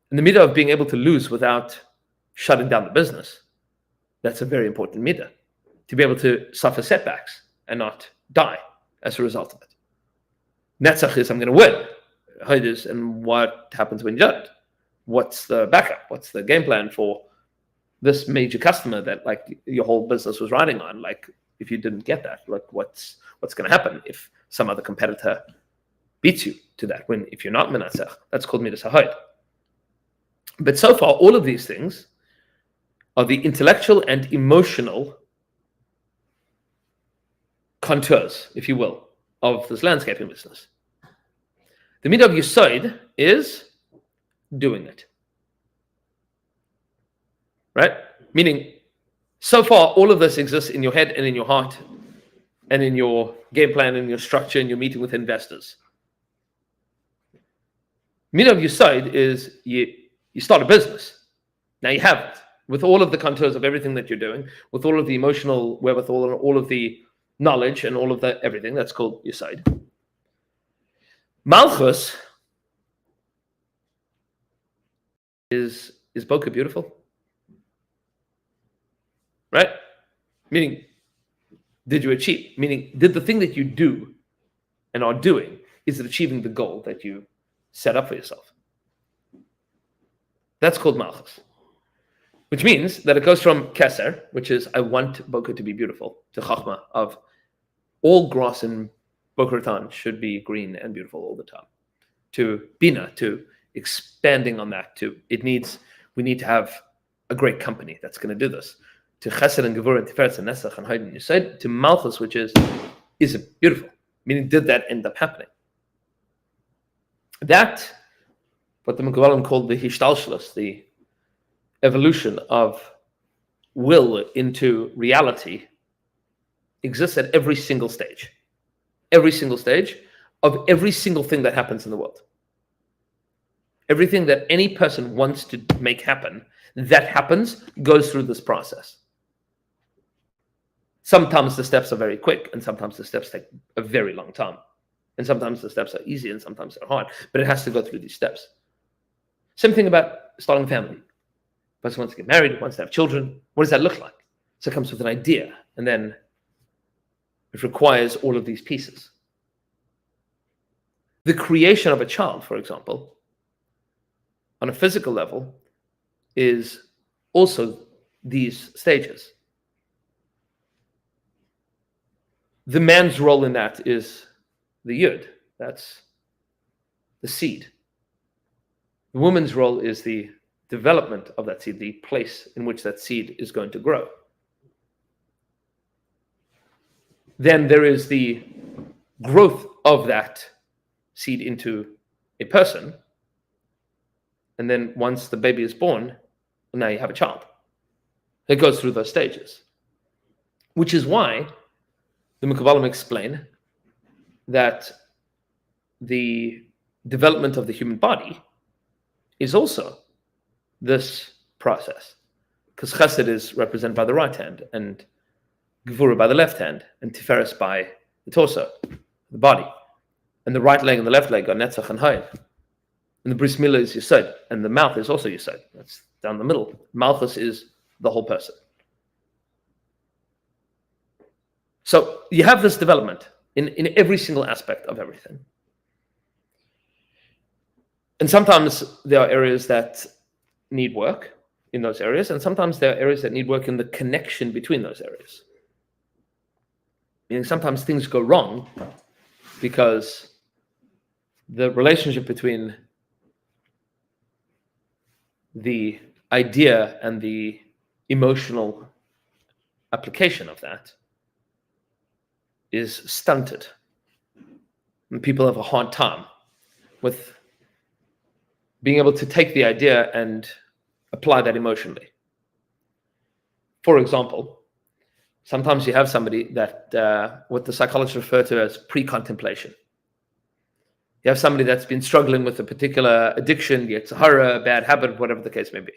And the midah of being able to lose without shutting down the business, that's a very important midah. To be able to suffer setbacks and not die as a result of it. Netzach is, I'm going to win. Hod is, and what happens when you don't? What's the backup? What's the game plan for this major customer that like your whole business was riding on? Like, if you didn't get that, like what's going to happen if some other competitor beats you to that? When if you're not menatzach, that's called midas hahod. But so far, all of these things are the intellectual and emotional contours, if you will, of this landscaping business. The midah of yesod is doing it. Right? Meaning, so far, all of this exists in your head and in your heart and in your game plan and your structure and your meeting with investors. Midah of yesod is you start a business. Now you have it with all of the contours of everything that you're doing, with all of the emotional wherewithal and all of the knowledge and all of that everything. That's called yesod. Malchus is bokeh beautiful? Right? Meaning, did you achieve? Meaning, did the thing that you do and are doing, is it achieving the goal that you set up for yourself? That's called malchus. Which means that it goes from keser, which is I want bokeh to be beautiful, to chachma of all grass in Boca Raton should be green and beautiful all the time. To bina, to expanding on that, we need to have a great company that's going to do this. To chesed and gevurah and tiferet and nesach and hod and yesod, to malchus, which is it beautiful? Meaning, did that end up happening? That, what the Mekubalim called the hishtalshelus, the evolution of will into reality, exists at every single stage. Every single stage of every single thing that happens in the world. Everything that any person wants to make happen, that happens, goes through this process. Sometimes the steps are very quick, and sometimes the steps take a very long time. And sometimes the steps are easy, and sometimes they're hard. But it has to go through these steps. Same thing about starting a family. Person wants to get married, wants to have children. What does that look like? So it comes with an idea, and then it requires all of these pieces. The creation of a child, for example, on a physical level, is also these stages. The man's role in that is the yud, that's the seed. The woman's role is the development of that seed, the place in which that seed is going to grow. Then there is the growth of that seed into a person. And then once the baby is born, now you have a child. It goes through those stages. Which is why the Mekubalim explain that the development of the human body is also this process. Because chesed is represented by the right hand, and gevurah by the left hand, and tiferes by the torso, the body. And the right leg and the left leg are netzach and hod. And the bris milah is yesod, and the mouth is also yesod. That's down the middle. Malchus is the whole person. So you have this development in every single aspect of everything. And sometimes there are areas that need work in those areas, and sometimes there are areas that need work in the connection between those areas. Meaning sometimes things go wrong because the relationship between the idea and the emotional application of that is stunted. And people have a hard time with being able to take the idea and apply that emotionally. For example, sometimes you have somebody that what the psychologists refer to as pre-contemplation. You have somebody that's been struggling with a particular addiction, it's a horror, bad habit, whatever the case may be.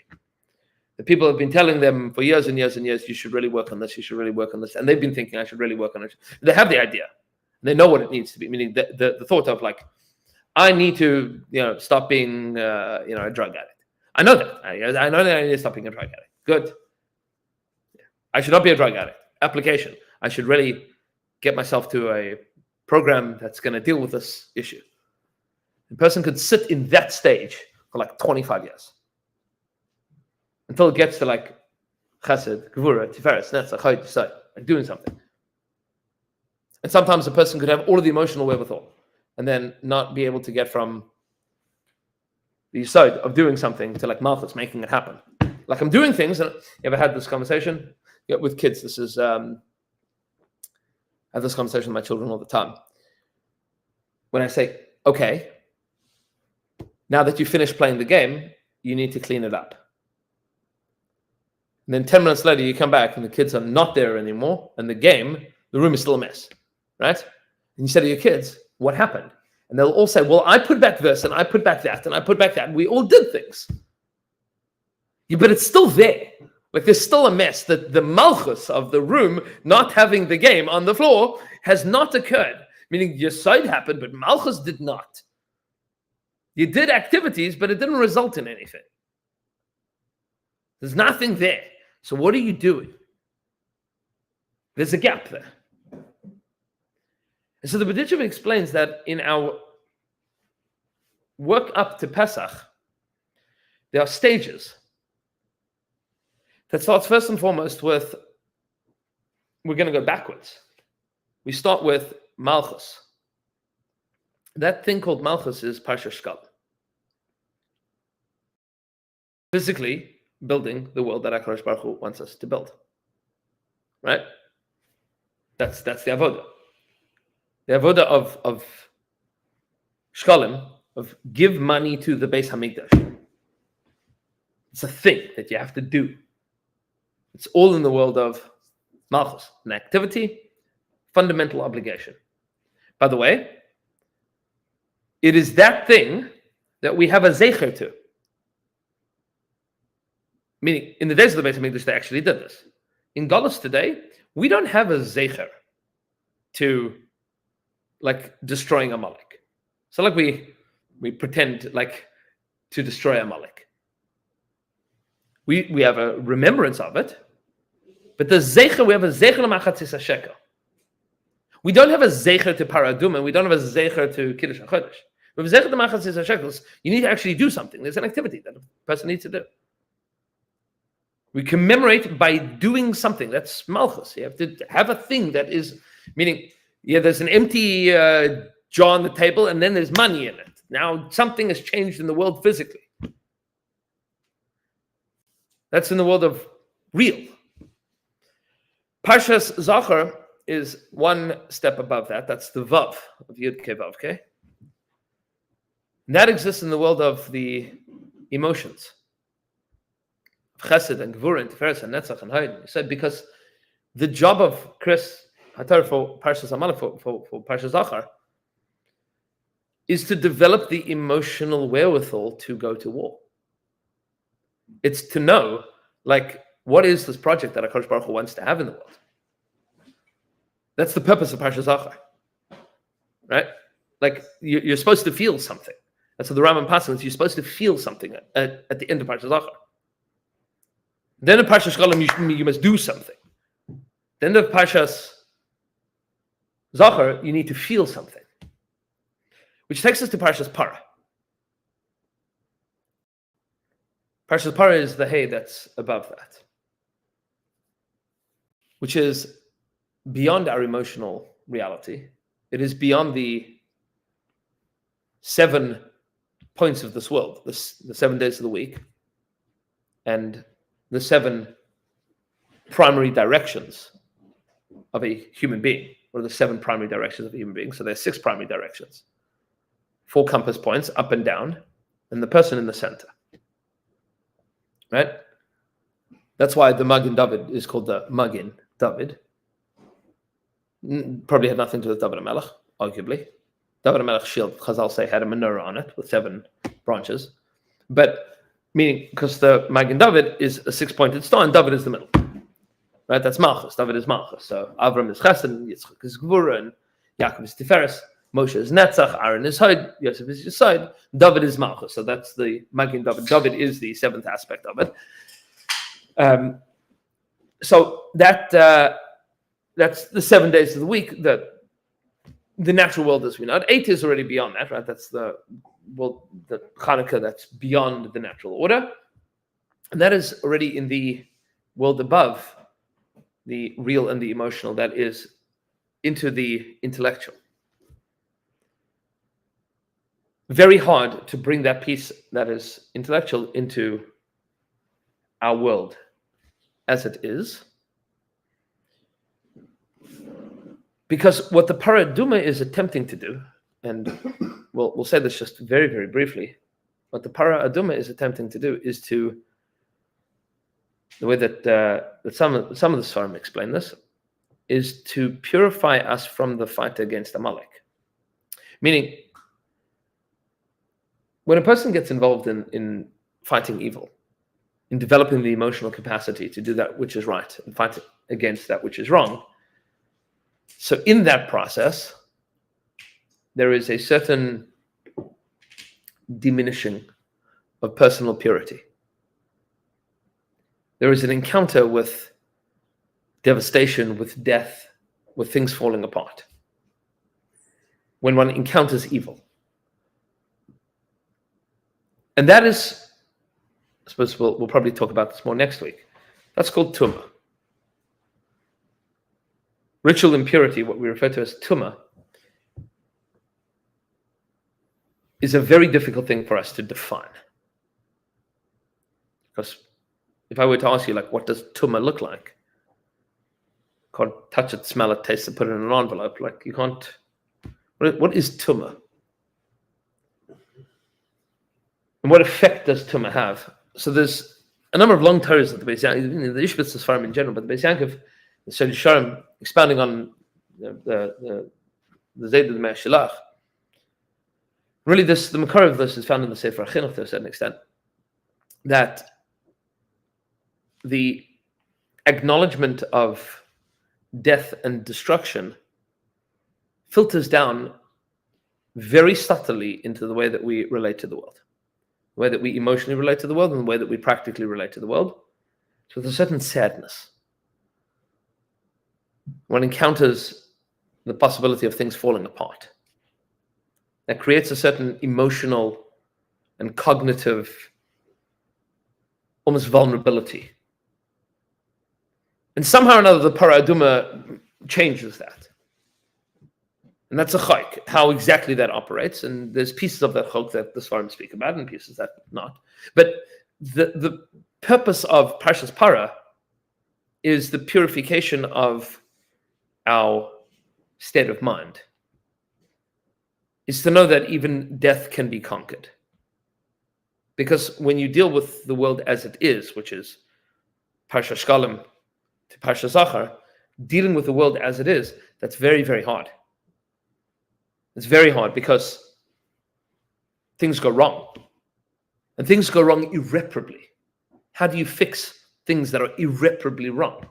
The people have been telling them for years and years and years, you should really work on this, you should really work on this. And they've been thinking, I should really work on it. They have the idea. They know what it needs to be, meaning the thought of like, I need to, stop being, a drug addict. I know that. I know that I need to stop being a drug addict. Good. I should not be a drug addict. Application. I should really get myself to a program that's going to deal with this issue. The person could sit in that stage for like 25 years until it gets to like chesed, gevura, tiferes, netzach, chayt, yisod, like doing something. And sometimes a person could have all of the emotional wherewithal and then not be able to get from the side of doing something to like malchus, making it happen. Like I'm doing things, and you ever had this conversation? Yeah, with kids. This is I have this conversation with my children all the time. When I say, okay, now that you finished playing the game, you need to clean it up. And then 10 minutes later, you come back and the kids are not there anymore, and the room is still a mess, right? And you say to your kids, what happened? And they'll all say, well, I put back this, and I put back that, and I put back that, and we all did things. Yeah, but it's still there. Like there's still a mess. That the malchus of the room not having the game on the floor has not occurred. Meaning your side happened, but malchus did not. You did activities, but it didn't result in anything. There's nothing there. So what are you doing? There's a gap there. And so the B'ditchev explains that in our work up to Pesach, there are stages. That starts first and foremost with, we're going to go backwards. We start with Malchus. That thing called Malchus is Parsha Shkalim. Physically building the world that HaKadosh Baruch Hu wants us to build. Right? That's the avodah. The avodah of Shkalim, of give money to the Beis Hamikdash. It's a thing that you have to do. It's all in the world of Malchus, an activity, fundamental obligation. By the way, it is that thing that we have a zecher to. Meaning, in the days of the Beis Hamikdash, they actually did this. In Galus today, we don't have a zecher to like destroying Amalek. So like we pretend like to destroy Amalek. We have a remembrance of it, but the zecher, we have a zecher l'machatzis hashekel. We don't have a zecher to Parah Aduma, we don't have a zecher to Kiddush HaChodesh. We have a zecher to machatzis hashekels. You need to actually do something. There's an activity that a person needs to do. We commemorate by doing something. That's malchus. You have to have a thing that is, meaning, there's an empty jar on the table and then there's money in it. Now something has changed in the world physically. That's in the world of real. Parshas Zachar is one step above that. That's the Vav of Yud Kei Vav Kei. That exists in the world of the emotions. Chesed and Gevura and Tiferes and Netzach and Hayden. He said because the job of Chris Hatar for Parshas Amalek, for Parshas Zachar, is to develop the emotional wherewithal to go to war. It's to know, like, what is this project that HaKadosh Baruch Hu wants to have in the world? That's the purpose of Parshas Zachar, right? Like, you're supposed to feel something. That's what the Rambam passes. You're supposed to feel something at the end of Parshas Zachar. Then in Parshas Shkalim, you must do something. Then in Parshas Zachar, you need to feel something. Which takes us to Parshas Parah. Parshas Parah is the hay that's above that, which is beyond our emotional reality. It is beyond the 7 points of this world, the 7 days of the week, and the 7 primary directions of a human being, or the 7 primary directions of a human being. So there's 6 primary directions, 4 compass points, up and down, and the person in the center. Right? That's why the Magen David is called the Magen David. Probably had nothing to do with David HaMelech, arguably. David HaMelech's shield, Chazal say, had a menorah on it with 7 branches. But meaning, because the Magen David is a 6-pointed star, and David is the middle. Right? That's Malchus. David is Malchus. So Avram is Chesed, Yitzchak is Gvura, and Yaakov is Tiferes. Moshe is Netzach, Aaron is Hod, Yosef is Yesod, David is Malchus. So that's the Magen David. David is the 7th aspect of it. So that's the 7 days of the week, the natural world as we know it. 8 is already beyond that, right? That's the Hanukkah that's beyond the natural order. And that is already in the world above the real and the emotional, that is into the intellectual. Very hard to bring that piece that is intellectual into our world as it is. Because what the Parah Aduma is attempting to do, and we'll say this just very, very briefly, what the Parah Aduma is attempting to do is to, the way that some of the Sfarim explain this, is to purify us from the fight against Amalek. Meaning, when a person gets involved in fighting evil, in developing the emotional capacity to do that which is right and fight against that which is wrong, so in that process, there is a certain diminishing of personal purity. There is an encounter with devastation, with death, with things falling apart. When one encounters evil. And that is, I suppose we'll probably talk about this more next week. That's called Tumah. Ritual impurity, what we refer to as Tumah, is a very difficult thing for us to define. Because if I were to ask you, like, what does Tumah look like? Can't touch it, smell it, taste it, put it in an envelope. Like, you can't. What is Tumah? And what effect does Tumah have? So there's a number of long Torahs at the Beis Yaakov, the Ishbitz Sfarim in general, but the Beis Yaakov, the Shadi Sharm, expounding on the Zayd of the Me'ah Shilach. Really, the Makar of this is found in the Sefer HaChinuch to a certain extent, that the acknowledgement of death and destruction filters down very subtly into the way that we relate to the world, the way that we emotionally relate to the world, and the way that we practically relate to the world. So with a certain sadness. One encounters the possibility of things falling apart. That creates a certain emotional and cognitive, almost vulnerability. And somehow or another, the Parah Aduma changes that. And that's a chayk, how exactly that operates. And there's pieces of that chayk that the Sfarim speak about and pieces that not. But the purpose of Parshas Parah is the purification of our state of mind. Is to know that even death can be conquered. Because when you deal with the world as it is, which is Parsha Shkalim to Parsha Zachar, dealing with the world as it is, that's very, very hard. It's very hard because things go wrong. And things go wrong irreparably. How do you fix things that are irreparably wrong?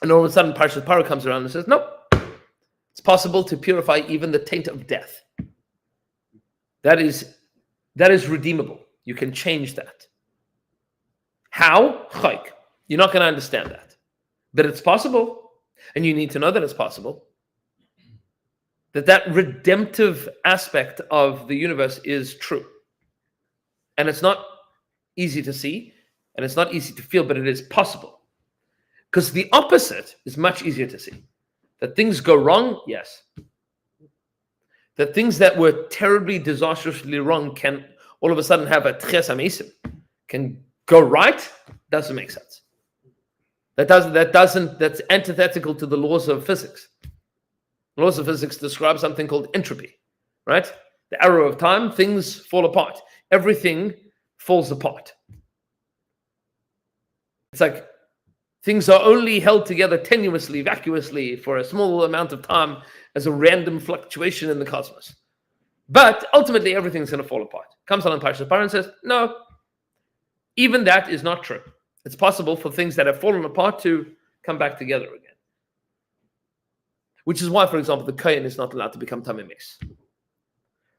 And all of a sudden, Parshas Parah comes around and says, no, it's possible to purify even the taint of death. That is redeemable. You can change that. How? Chayk. You're not going to understand that. But it's possible. And you need to know that it's possible. That redemptive aspect of the universe is true. And it's not easy to see, and it's not easy to feel, but it is possible. Because the opposite is much easier to see. That things go wrong, yes. That things that were terribly, disastrously wrong can all of a sudden have a tches amesim, can go right, doesn't make sense. That's antithetical to the laws of physics. The laws of physics describe something called entropy, right? the arrow of time, things fall apart. Everything falls apart. It's like things are only held together tenuously, vacuously for a small amount of time as a random fluctuation in the cosmos. But ultimately, everything's going to fall apart. Comes along Parshas Parah and says, no, even that is not true. It's possible for things that have fallen apart to come back together again. Which is why, for example, the Kohen is not allowed to become Tamei Meis.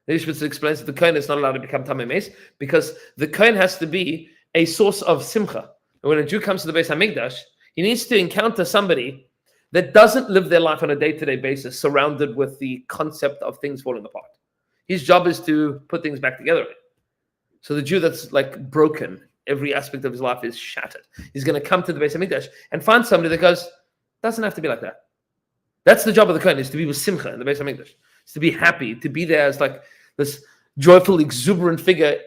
The Ishbitz explains that the Kohen is not allowed to become Tamei Meis because the Kohen has to be a source of simcha. And when a Jew comes to the Beis HaMikdash, he needs to encounter somebody that doesn't live their life on a day-to-day basis surrounded with the concept of things falling apart. His job is to put things back together. So the Jew that's like broken, every aspect of his life is shattered. He's going to come to the Beis HaMikdash and find somebody that goes, doesn't have to be like that. That's the job of the Kohen, is to be with simcha in the Beis HaMikdash. Is to be happy, to be there as like this joyful, exuberant figure,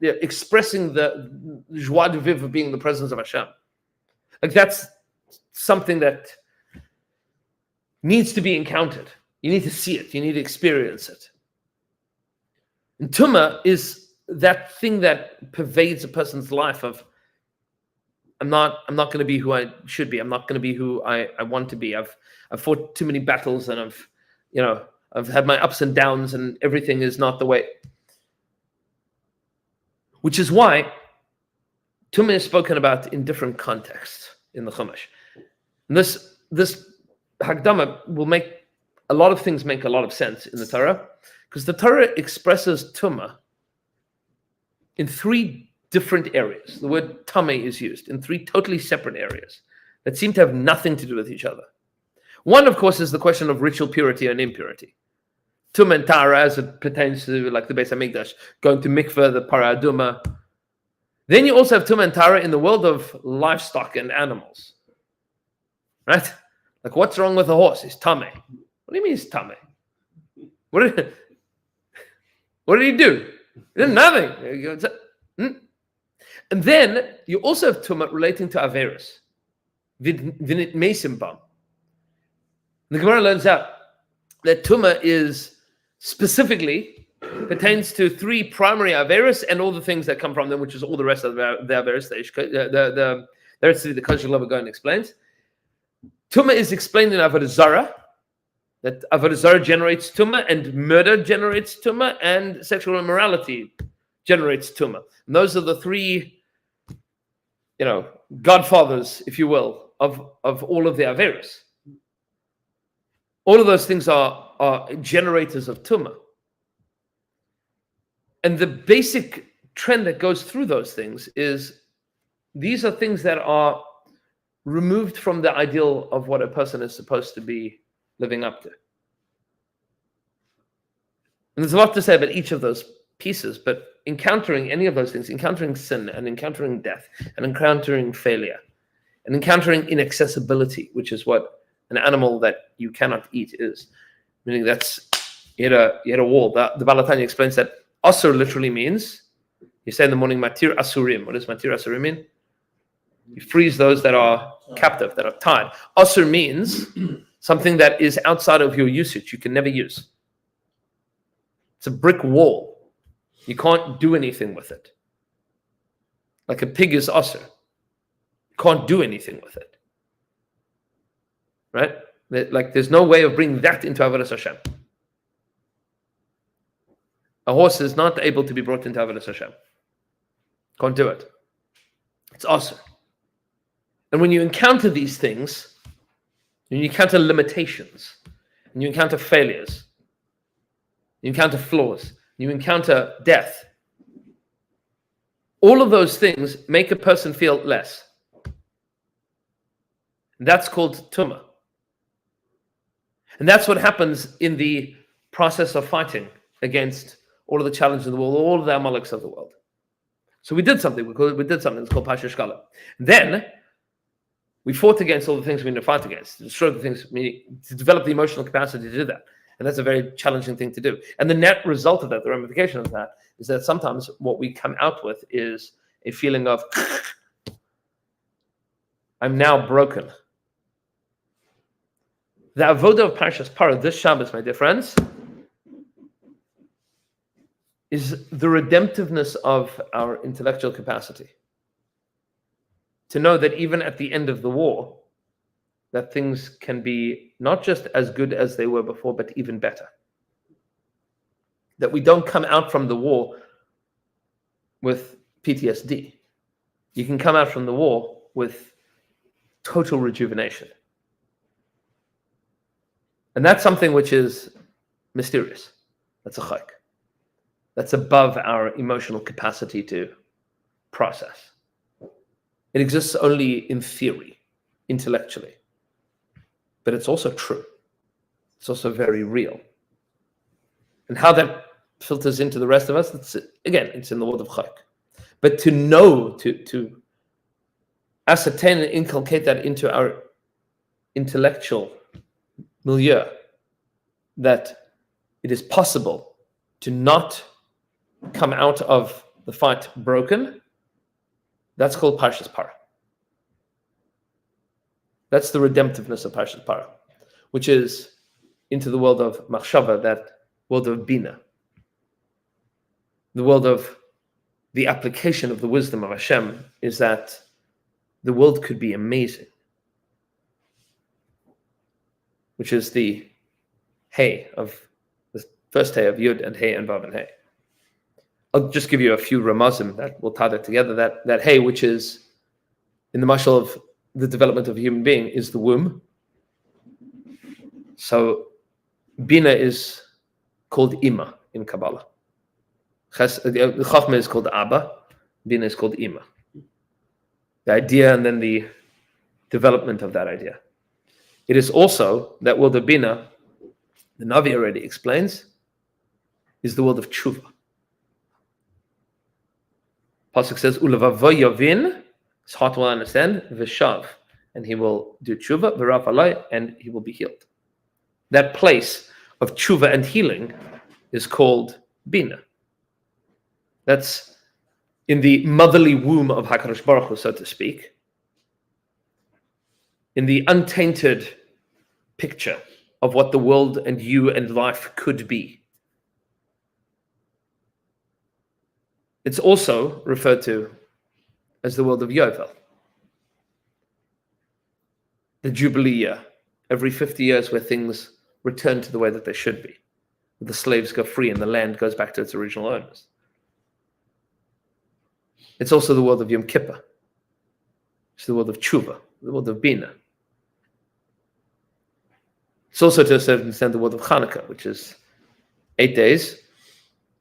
expressing the joie de vivre of being in the presence of Hashem. Like that's something that needs to be encountered. You need to see it. You need to experience it. And Tumah is that thing that pervades a person's life of, I'm not going to be who I should be. I'm not going to be who I want to be. I've fought too many battles and I've had my ups and downs and everything is not the way. Which is why Tumah is spoken about in different contexts in the Chumash. And this Hagdama will make a lot of things make a lot of sense in the Torah, because the Torah expresses Tumah in three different areas. The word Tameh is used in three totally separate areas that seem to have nothing to do with each other. One, of course, is the question of ritual purity and impurity. Tumah and Tara, as it pertains to like the Beis HaMikdash, going to mikveh, the Parah Aduma. Then you also have Tumah and Tara in the world of livestock and animals. Right? Like, what's wrong with a horse? It's Tameh. What do you mean it's Tameh? What did he do? He did nothing. And then you also have Tumah relating to Averis. Vinit Mesimbam. The Gemara learns out that Tumah is specifically pertains to three primary Averis and all the things that come from them, which is all the rest of the Averis. The rest of the Kodesh Lavagon explains. Tumah is explained in Avodah Zarah, that Avodah Zarah generates Tumah, and murder generates Tumah, and sexual immorality generates Tumah. And those are the three, godfathers, if you will, of all of the Averis. All of those things are generators of Tumah. And the basic trend that goes through those things is these are things that are removed from the ideal of what a person is supposed to be living up to. And there's a lot to say about each of those pieces, but encountering any of those things, encountering sin and encountering death and encountering failure and encountering inaccessibility, which is what an animal that you cannot eat is. Meaning that's, you had a wall. The Balatanya explains that Asur literally means, you say in the morning, Matir Asurim. What does Matir Asurim mean? You freeze those that are captive, that are tied. Asur means something that is outside of your usage, you can never use. It's a brick wall. You can't do anything with it. Like a pig is asur. You can't do anything with it. Right? Like there's no way of bringing that into Avodas Hashem. A horse is not able to be brought into Avodas Hashem. Can't do it. It's asur. And when you encounter these things, and you encounter limitations, and you encounter failures, you encounter flaws, you encounter death, all of those things make a person feel less. That's called Tumah. And that's what happens in the process of fighting against all of the challenges of the world, all of the Amaleks of the world. So we did something. We did something. It's called Pasha Shkala. Then we fought against all the things we need to fight against, to destroy the things, to develop the emotional capacity to do that. And that's a very challenging thing to do. And the net result of that, the ramification of that, is that sometimes what we come out with is a feeling of, I'm now broken. The avodah of Parashas Parah, this Shabbos, my dear friends, is the redemptiveness of our intellectual capacity. To know that even at the end of the war, that things can be not just as good as they were before, but even better. That we don't come out from the war with PTSD. You can come out from the war with total rejuvenation. And that's something which is mysterious. That's a chayk. That's above our emotional capacity to process. It exists only in theory, intellectually. But it's also true. It's also very real. And how that filters into the rest of us, it's in the world of chayk. But to know, to ascertain and inculcate that into our intellectual milieu, that it is possible to not come out of the fight broken, that's called Parshas Parah. That's the redemptiveness of Parshas Parah, which is into the world of machshava, that world of bina, the world of the application of the wisdom of Hashem, is that the world could be amazing, which is the hey of the first hey of Yud and hey and Vav and hey. I'll just give you a few ramazim that will tie that together. That hey, which is in the mashal of the development of a human being, is the womb. So bina is called ima in Kabbalah. The chachma is called Abba, bina is called ima. The idea and then the development of that idea. It is also that world of bina, the Navi already explains, is the world of tshuva. Pasuk says, "Ulevavo yavin," his heart will understand, v'shav, and he will do tshuva, v'raf alai, and he will be healed. That place of tshuva and healing is called bina. That's in the motherly womb of HaKadosh Baruch Hu, so to speak, in the untainted picture of what the world and you and life could be. It's also referred to as the world of Yovel, the Jubilee year, every 50 years where things return to the way that they should be. The slaves go free and the land goes back to its original owners. It's also the world of Yom Kippur. It's the world of Tshuva, the world of Bina. It's also, to a certain extent, the world of Hanukkah, which is 8 days,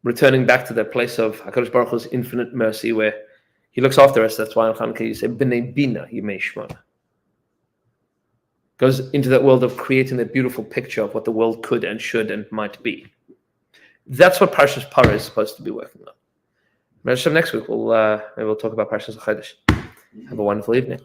returning back to that place of HaKadosh Baruch Hu's infinite mercy, where He looks after us. That's why on Hanukkah you say, B'nai Bina Yimei Shmona. Goes into that world of creating that beautiful picture of what the world could and should and might be. That's what Parshas Parah is supposed to be working on. Next week, maybe we'll talk about Parshas Chodesh. Have a wonderful evening.